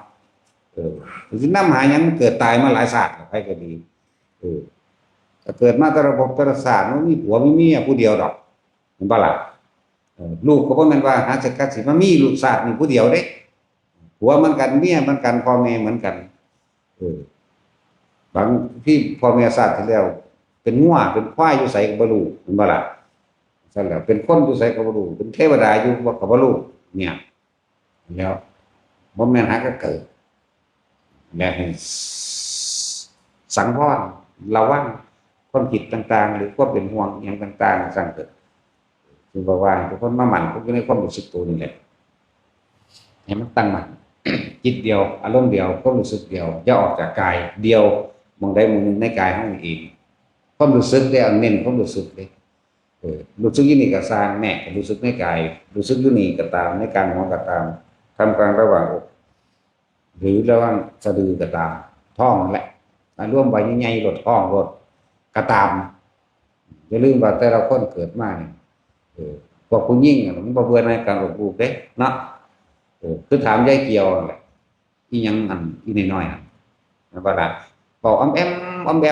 สินำหายังเกิดตายมาหลายศาสตร์ไปก็ดีถ้าเกิดมาแต่ระบบแต่ศาสตร์มันมีผัวมีเมียผู้เดียวดอกเห็นบ่ล่ะลูกก็บ่แม่นว่าหาจักกัดสิมามีลูกศาสตร์นี่ผู้เดียวเด้ผัวเหมือนกันเมียเหมือนกันพ่อแม่เหมือนกันบางที่พ่อแม่ศาสตร์ที่แล้วเป็นงัวเป็นควายอยู่ไสก็บ่รู้เห็นบ่ล่ะซั่นแหละเป็นคนอยู่ไสก็บ่รู้เป็นเทวดาอยู่ก็บ่รู้เนี่ยแล้วบ่แม่นหาก็เกิดและให้สังวรระวังความคิดต่างๆหรือความเป็นห่วงอย่างต่างๆสั่งเกิดคือว่าทุกคนมาหมั่นอยู่ในความรู้สึกตัวนี่แหละให้มันตั้งมั่นจิตเดียวอารมณ์เดียวความรู้สึกเดียวอย่าออกจากกายเดียวมองใดมองหนึ่งในกายของเองความรู้สึกได้เอาเน้นความรู้สึกเด้รู้สึกอยู่นี่ก็สร้างแม่ก็รู้สึกในกายรู้สึกอยู่นี่ก็ตามในกลางหัวก็ตามทำกลางระหว่างอกหรือระหว่างสะดือก็ตามท้องนั่นแหละร่วมไว้ใหญ่ๆรถท้องรถก็ตามอย่าลืมว่าแต่ละคนเกิดมาเนี่ยพวกผู้หญิงมันบ่เบื่อในการอดลูกเด้เนาะคือถามยายเกี่ยวนั่นแหละอีหยังอันอีน้อยๆนั่นบ่ล่ะบอกอ้อมแอ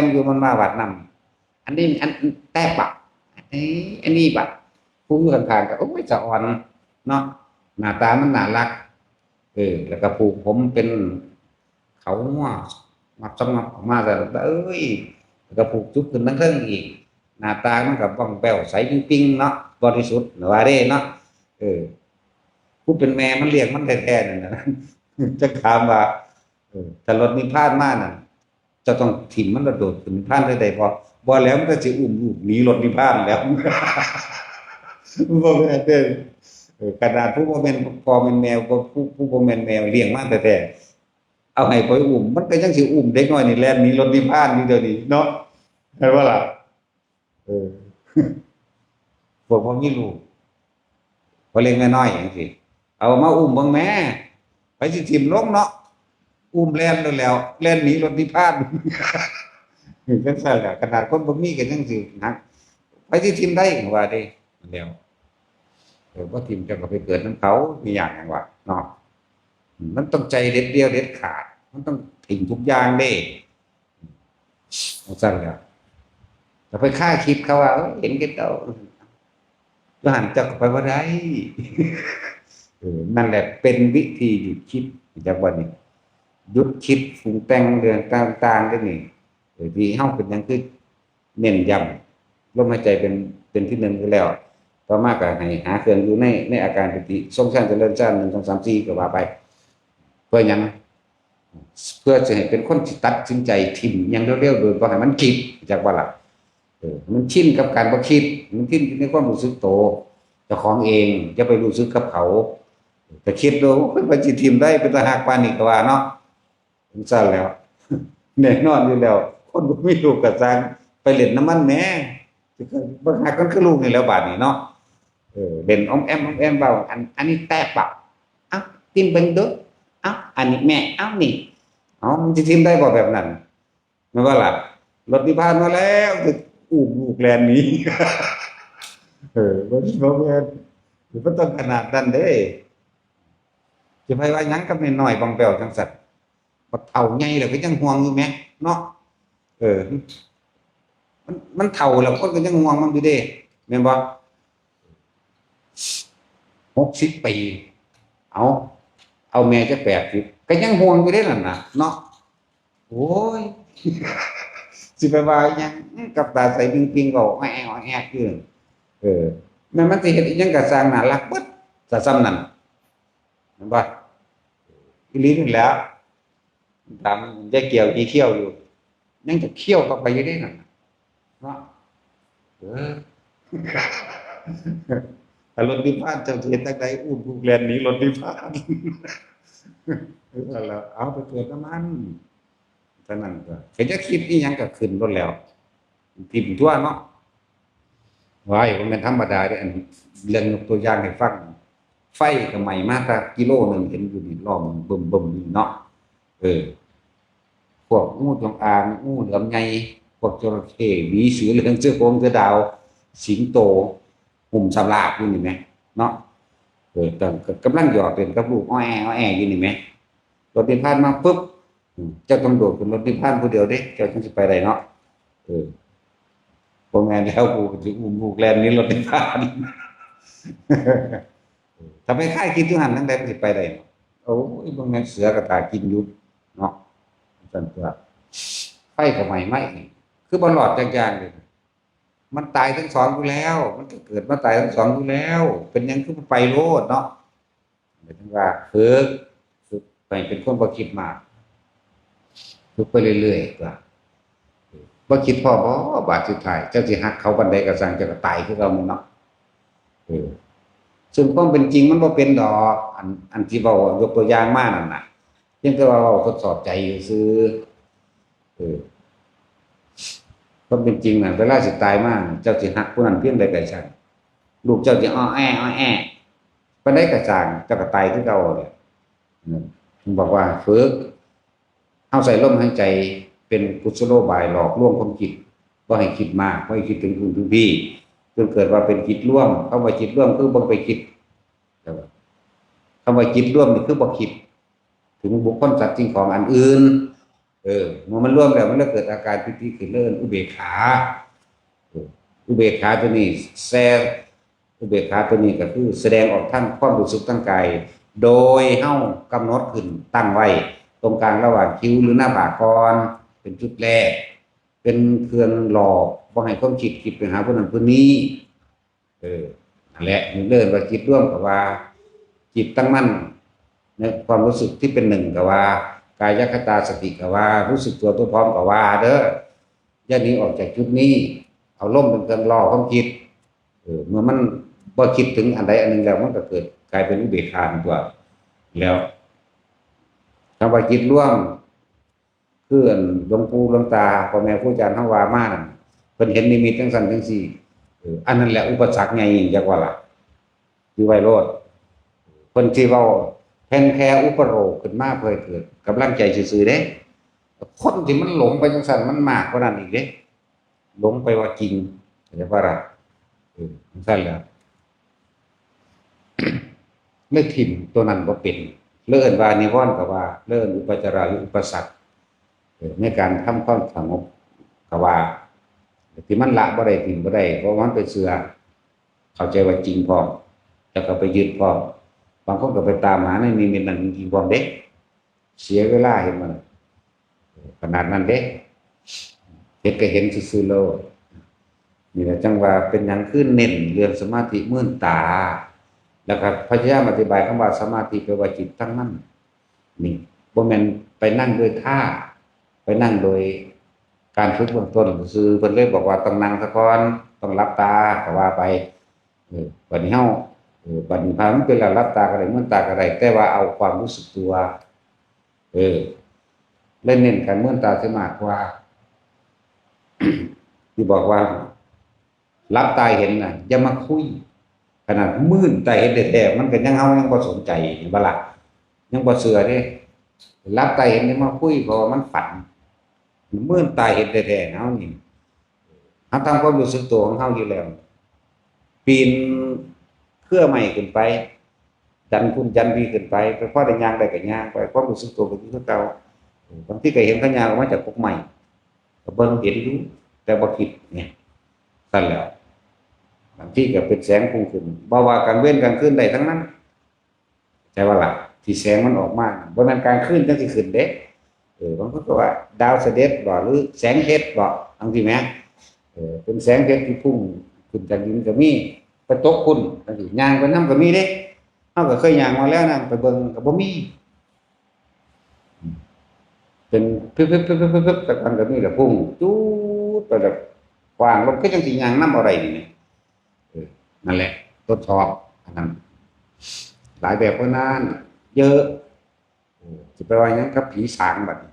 มอยู่มันมาวัดนำอันนี้อันแต้ปะอันนี้บัดผู้อยู่ข้างๆก็โอ้ยสะอ่อนเนาะหน้าตามันน่ารักแล้วก็ผูกผมเป็นเขามับสงับออกมาแต่เอ้ยแล้วก็ผูกจุกขึ้นทั้งเรื่องอีกหน้าตามันก็บ้องแป้วใสปิ้งๆเนาะบริสุทธิ์ว่าเด้เนาะผู้เป็นแม่มันเลี้ยงมันแท้ๆนั่นน่ะจะถามว่าถ้ารถนิพพานมานั่นจะต้องถิ่มมันโดดขึ้นนิพพานได้บ่แล้วมันก็สิอุ้มลูกหนีรถนิพพานแล้วบ่แม่นเด้ขนาดผู้บ่แม่นพ่อแม่นแมวก็ผู้บ่แม่นแมวเลี้ยงมาแท้ๆเอาให้ไปอุ้มมันก็ยังสิอุ้มเด็กน้อยนี่แล่นหนีรถนิพพานอยู่เดี๋ยวนี้เนาะเห็นบ่ล่ะพวกมีลูกพอเลี้ยงน้อยๆจังซี่เอามาอุ้มเบิ่งแม่ไปสิทิ่มลงเนาะอุ้มแล่นแล้วแล่นหนีรถนิพพานจังซั่นแหละขนาดคนบ่มีก็ยังสิหักไปสิทิ่มได้ว่าเด้แล้วบ่ทิ่มจะก็ไปเกิดนำเขามีหยังว่าเนาะ มันต้องใจเด็ดเดียวเด็ดขาดมันต้องทิ้งทุกอย่างเด้เอาสั้นแล้วแต่ไปฆ่าคิดเขาว่าเห็นกันเต่าก็หันจักไปว่าได้นั่นแหละเป็นวิธีหยุดคิดจากวันนี้หยุดคิดปรุงแต่งเรื่องต่างๆได้นี่ที่เฮาเป็นอย่างคือเน้นย้ำลมหายใจเป็นที่หนึ่งไปแล้วต่อมาก็ให้หาเครื่องอยู่ในอาการปกติทรงชั้นเจริญชั้น1 2 3 4ก็ว่าไปเพื่อยังเพื่อจะให้เป็นคนที่ตัดสินใจถิ่มอย่างเร็วๆโดยบ่ให้มันคิดจากว่าล่ะมันชินกับการบ่คิดมันชินในความรู้สึกโตเจ้าของเองจะไปรู้สึกกับเขาแต่คิดดูว่าสิถิ่มได้เป็นตาหักปานนี้ก็ว่าเนาะซั่นแล้วแน่นอนอยู่แล้วคนบ่มีลูกก็สร้างไปเล่นน้ำมันแหมบ่หักกันคือลูกนี่แล้วบาดนี้เนาะเล่นอ้อมแอมเว้าอันนี้แตกเปล่าอ้าวทิ่มเบิ่งเด้ออ้าวอันนี้แม่อ้าวนี่มันสิทิ่มได้บ่แบบนั้นแม่นบ่ล่ะรถนิพพานมาแล้วคืออุ้มลูกแล่นหนีบ่แม่นมันต้องขนาดนั้นเด้สิไปว่าหยังกับน้อยๆบองแป้วจังซั่นบักเฒ่าใหญ่แล้วก็ยังห่วงอยู่แหมเนาะเออมันเฒ่าแล้วคนก็ยังห่วงมันอยู่เด้แม่นบ่60 ปีเอาแม่จะ80ก็ยังห่วงอยู่เด้นั่นน่ะเนาะโอ้ยสิไปว่าหยังกับตาใสปิงๆก็แอ้ๆอยู่แม่นมันสิเฮ็ดอีหยังก็สร้างน่ารักเบิดซะส่ำนั้นแม่นบ่อีหลีนั่นแหละตามยายเกี่ยวอีเที่ยวอยู่ยังจะเคี่ยวต่อไปอยู่เด้นั่นเนาะถ้ารถนิพพานเจ้าสิเฮ็ดจังไดอุ้มลูกแล่นหนีรถนิพพานนั่นแหละเอาไปเกิดน้ำมันเท่านั้นก็จะคิดอีหยังก็ขึ้นรถแล้วทิ่มทั่วเนาะว้ายบ่แม่นธรรมดาเด้อันเรื่องยกตัวอย่างให้ฟังไฟก็ไหม้มาแต่กิโลนึงเห็นอยู่นี่ล้อมบึ้มๆนี่เนาะพวกงูจงอางงูเหลือมใหญ่พวกจระเข้หมีเสือเหลืองเสือโคร่งเสือดาวสิงโตหุ่มสำราบอยู่นี่แหมเนาะแต่กำลังหยอกเล่นกับลูกอ้อแออยู่นี่แหมรถนิพพานมาปุ๊บเจ้าตำรวจขึ้นรถนิพพานผู้เดียวเด้เจ้าจังสิไปได้เนาะบ่แม่นแล้วกูสิอุ้มลูกแล่นหนีรถนิพพานถ้าไปค่ายคิดอยู่หั่นจั่งใดมันสิไปได้โอ้ยบ่แม่นเสือก็ตากินอยู่เนาะซั่นตัวไฟก็ไหม้ไหม้คือบ่รอดจักอย่างเลยมันตายทั้งสองอยู่แล้วมันก็เกิดมาตายทั้งสองอยู่แล้วเป็นหยังคือมันไปโลดเนาะหมายถึงว่าฝึกไปเป็นคนบ่คิดมากฝึกไปเรื่อยๆว่าบ่คิดพอบ่บาดสุดท้ายเจ้าสิหักเขาปานใดก็สร้างเจ้าก็ตายคือเก่าเนาะซึ่งความเป็นจริงมันบ่เป็นดอกอันที่เว้ายกตัวอย่างมานั่นน่ะเพียงแต่ว่าเว้าทดสอบใจซื่อความเป็นจริงน่ะเวลาสิตายมาเจ้าสิฮักผู้นั้นเพียงใดก็ช่างลูกเจ้าสิอ้อแอปานใดก็ช่างเจ้าก็ตายคือเก่าแหละผมบอกว่าฝึกเฮาใส่ลมหายใจเป็นกุศโลบายหลอกลวงความคิดบ่ให้คิดมากบ่ให้คิดถึงนู่นถึงนี่จนเกิดว่าเป็นจิตร่วมคำว่าจิตร่วมคือบ่ไปคิดคำว่าจิตร่วมนี่คือบ่คิดถึงบุคคลสัตว์สิ่งของอันอื่นเมื่อมันร่วมแล้วมันก็เกิดอาการปิติขึ้นเรื่อยอุเบกขาตัวนี้อุเบกขาตัวนี้ก็คือแสดงออกทางความรู้สึกทางกายโดยเฮากำหนดขึ้นตั้งไว้ตรงกลางระหว่างคิ้วหรือหน้าผากก่อนเป็นจุดแรกเป็นเครื่องหลอกบ่ให้ความคิดไปหาผู้นั้นผู้นี้นั่นแหละมันเริ่มว่าจิตร่วมกับว่าจิตตั้งมั่นในความรู้สึกที่เป็นหนึ่งกับว่ากายคตาสติกับว่ารู้สึกตัวพร้อมกับว่าเด้อย่าหนีออกจากจุดนี้เอาล่มเป็นเครื่องล่อความคิดเมื่อมันบ่คิดถึงอันใดอันหนึ่งแล้วมันก็เกิดกลายเป็นอุเบกขาตัวแล้วคำว่าจิตร่วมคือหลวงปู่หลวงตาพ่อแม่ครูอาจารย์เฮาว่ามานั่นเพิ่นเห็นนิมิตจังซั่นจังซี่อันนั้นแหละอุปสรรคใหญ่จักว่าล่ะคือไวโรจน์เพิ่นสิเว้าแผ่นแผ่อุปโรคขึ้นมาเพื่อเกิดกำลังใจซื่อๆเด้คนที่มันหลงไปจังซั่นมันมากกว่านั้นอีกเด้หลงไปว่าจริงเข้าใจบ่ล่ะจังซั่นแหละไม่ถิ่มตัวนั้นบ่เป็น เลื่อนว่านิวรณ์ก็ว่าเลื่อนอุปจาระหรืออุปสรรคในการทำความสงบก็ว่าที่มันละบ่ได้ทิ้งบ่ได้เพราะมันไปเสือเข้าใจว่าจริงพร้อมแล้วก็ไปยึดพร้อมบางคนก็ไปตามหาในนิมิตนั้นจริงพร้อมเด้เสียเวลาเห็นมันขนาดนั้นเด้เห็นก็เห็นซื่อๆโลกนี่แหละจังว่าเป็นหยังขึ้นเน้นเรื่องสมาธิมื่นตาแล้วก็พยายามอธิบายคำว่าสมาธิแปลว่าจิตตั้งมั่นนี่บ่แม่นไปนั่งโดยท่าไปนั่งโดยการฝึกเบื้องต้นคือเพิ่นเลยบอกว่าต้องนั่งซะก่อนต้องหลับตาก็ว่าไปบัดนี้เฮาบัดนี้พามันเป็นแล้วหลับตาก็ได้มื่นตาก็ได้แต่ว่าเอาความรู้สึกตัวเล่นเน้นกันมื่นตาสิมากกว่า ที่บอกว่ารับตาเห็นน่ะอย่ามาคุยขนาดมื่นตาเห็นแท้ๆมันก็ยังเฮายังบ่สนใจบ่ล่ะยังบ่เชื่อเด้รับตาเห็นนี่มาคุยเพราะว่ามันฝันมื่นตาเห็นแท้ๆเฮานี่เฮาทำความรู้สึกตัวของเฮาอยู่แล้วปีนเครือใหม่ขึ้นไปดันคุณจันทร์วีขึ้นไปพอได้ย่างได้ก็ย่างไปความรู้สึกตัวก็คือเก่าบางทีก็เห็นเขาย่างออกมาจากพวกใหม่ก็เบิ่งเห็นอยู่แต่บ่คิดเนี่ยนั่นแหละบางทีก็เป็นแสงพุ่งขึ้นบ่ว่ากันเว้นกันขึ้นได้ทั้งนั้นแต่ว่าล่ะที่แสงมันออกมาบ่แม่นกลางคืนจังสิขึ้นเด้บางคนก็ว่าดาวเสด็จบ่หรือแสงเพชรบ่บางทีแม้เป็นแสงเพชรที่พุ่งขึ้นจากดินก็มีไปตกคุณจังซี่ย่างไปนำก็มีเด้เฮาก็เคยย่างมาแล้วนะไปเบิ่งก็บ่มีเป็นพึบๆๆๆๆแต่กันก็มีแต่พุ่งจู๊ดไปแบบกว้างลงคือจังสิย่างนำอะไรนี่นั่นแหละทดสอบอันนั้นหลายแบบกว่านั้นเยอะสิไปว่าหยังกับผีสางบัดนี้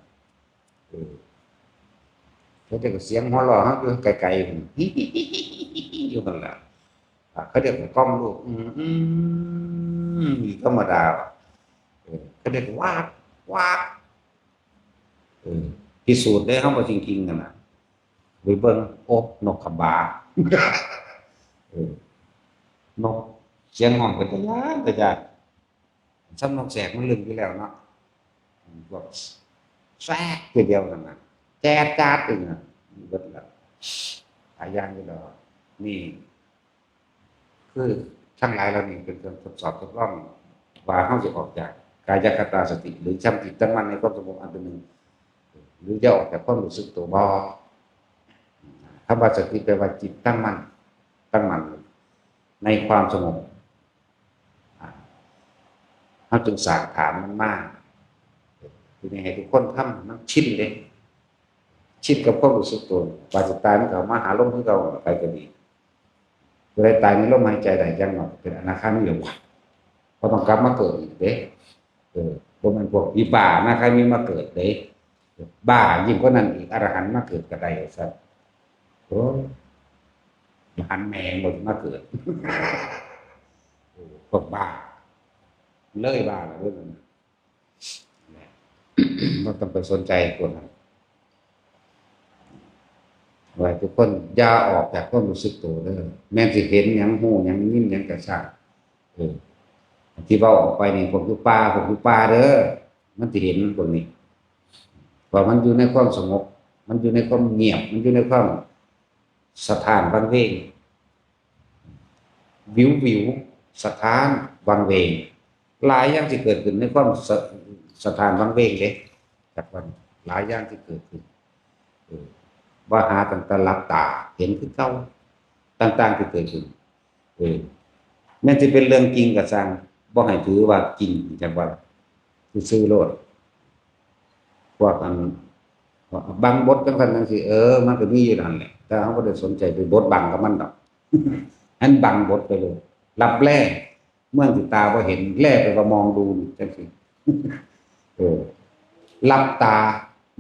เขาจะเสียงหัวเราะเฮาอยู่ไกลๆพุ่นอยู่นั่นแหละเขาเรียกว่ากล้องลูกธรรมดาเขาเรียกวากวากพิสูจน์ได้เฮาบ่จริงๆนั่นน่ะไปเบิ่งโอ๊บนกขบานกเสียงห้องเป็นตะยานซ้ำนกแสกมันลืมอยู่แล้วเนาะบอกแทรกทีเดียวนั่นน่ะแจ๊ดจ๊าดอึ่งน่ะเบิดแล้วหลายอย่างอยู่แล้วนี่คือทั้งหลายเหล่านี้เป็นการทดสอบทดลองว่าเฮาสิออกจากกายคตาสติหรือจำจิตตั้งมั่นในความสงบอันเป็นหนึ่งหรือจะออกจากความรู้สึกตัวบ่คำว่าสติแปลว่าจิตตั้งมั่นในความสงบเราจึงสร้างฐานมันมากคือให้ทุกคนทำมันชินเลยชินกับความรู้สึกตัวว่าจะตายมันก็มาหาลมที่เราไปก็ดีจะได้ตายในลมหายใจได้จังหวะเป็นอนาคามีหรือวะพอต้องกลับมาเกิดอีกเด้พวกมันพวกวิบากนะใครมีมาเกิดเด้บ้ายิ่งกว่านั้นอีกอรหันต์มาเกิดก็ได้ซะโอ้หันแมงบ่มาเกิดพวกบ้าเลยบ้าแล้วเรื่องนั้นบ่ต้องไปสนใจตัวนั้นว่าทุกคนอย่าออกจากความรู้สึกตัวเด้อแม้สิเห็นหยังฮู้หยังยินหยังก็ช่างที่เว้าออกไปนี่ผมอยู่ป่าเด้อมันสิเห็นพวกนี้เพราะมันอยู่ในความสงบมันอยู่ในความเงียบมันอยู่ในความสถานวังเวงวิวสถานวังเวงหลายอย่างที่เกิดขึ้นในความสถานวังเวงเด้จากวันหลายอย่างที่เกิดขึ้นว่าหาต่างๆหลับตาเห็นคือเก่าต่างๆที่เกิดขึ้นแม้จะเป็นเรื่องจริงก็สร้างบ่ให้ถือว่าจริงจังว่าซื่อโลดพวกอันบางบทจังซั่นจังซี่มันก็มีอยู่นั่นแหละแต่เฮาบ่ได้สนใจไปบทบังกับมันดอกอันบังบทไปเลยรับแลเมื่อที่ตาบ่เห็นแลไปว่ามองดูจังซี่หลับตา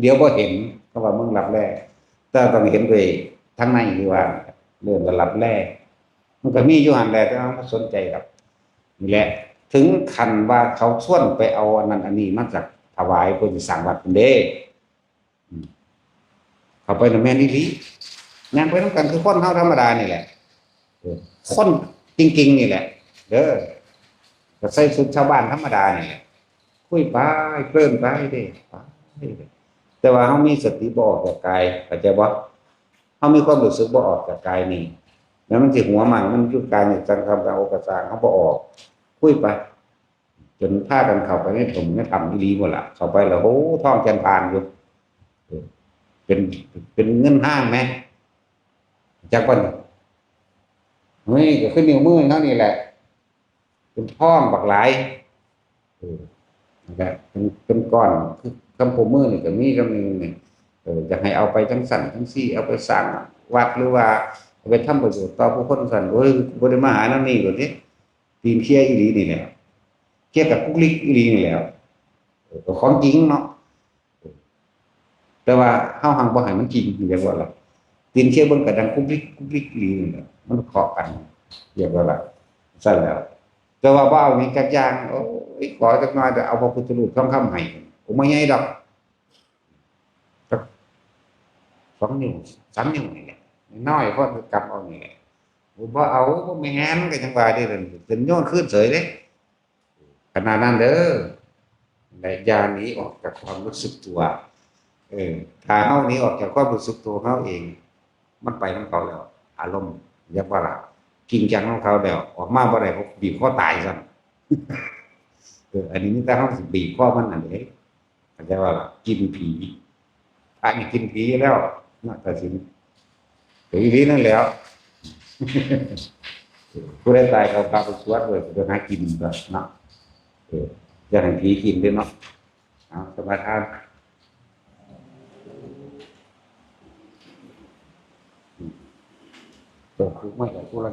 เดี๋ยวบ่เห็นก็ว่ามึงหลับแลแต่ต้องเห็นด้วยทางในคือว่าเรื่องก็หลับแลมันก็มีอยู่หั่นแหละแต่เฮาบ่สนใจดอกนี่แหละถึงขั้นว่าเขาชวนไปเอาอันนั้นอันนี้มาจากถวายเพื่อสิสร้างวัดพุ่นเด้เขาไปนำแม่นอีหลีย่างไปนำกันคือคนเฮาธรรมดานี่แหละคนจริงๆนี่แหละเด้อก็ใส่ชุดชาวบ้านธรรมดานี่แหละ คุยไปเคลื่อนไปเด้ไปเด้แต่ว่าเขามีสติบ่ออกจากกายเข้าใจบ่เขามีความรู้สึกบ่ออกจากกายนี่แล้วมันสิหัวใหม่มันอยู่กายนี่จังคำกลางอกกระสางเขาบ่ออกคุยไปจนพากันเข้าไปในถุงในถ้ำอีหลีหมดล่ะเข้าไปแล้วโอ้ท้องแกนพานอยู่เป็นเป็นเงินห้างไหมจากวันเฮ้ยก็ขึ้นนิ้วมือเท่านี้แหละเป็นท้องบักหลายนะครับเป็นก้อนคือคำพูมือนี่ก็มีคำหนึงนี่จะให้เอาไปทั้งสั่นทั้งซี่เอาไปสั่งวัดหรือว่าเอาไปทำประโยชน์ต่อผู้คนสั่นโอ้ยบ่ได้มาหานั่นนี่ก่อนสิตีนเคียอีหลีนี่แหละเคียกับกุกลิกอีหลีนี่แหล้วก็ของจริงเนาะแต่ว่าเฮาหังบ่ให้มันจริงเรียกว่าล่ะตีนเคียเบิ่งก็ดังกุกลิกกุกลิกอีหลีนี่แหละมันเคาะกันเรียกว่าล่ะสั่นแล้ว แต่ว่าบ่เอาหยังจักอย่างโอ้ยขอจักหน่อยแต่เอาพระพุทธรูปทองคำให้ผมบ่ใหญ่ดอกสัก2 นิ้ว3 นิ้วนี่แหละน้อยพอกำเอานี่แหละบ่เอาบ่แม่นก็จังว่าเด้อเป็นโยนคืนเฉยเด้ขนาดนั้นเด้อและอย่าหนีออกจากความรู้สึกตัวถ้าเฮาหนีออกจากความรู้สึกตัวเฮาเองมันไปนำเขาแล้วอารมณ์เรียกว่าล่ะจริงจังของเขาแล้วออกมาบ่ได้เขาบีบคอตายซั่นอันนี้มีแต่เฮาสิบีบคอมันนั่นเด้เข้าใจว่าล่ะกินผีอันนี้กินผีแล้วน่าตัดสินถึงอีหลีนั่นแล้วผู้ใดตายเขาพาไปสวดเว้ยไปหากินก็เนาะอย่าให้ผีกินเด้อเนาะเอาสมาทานตัวคือไม่ได้ผู้ละ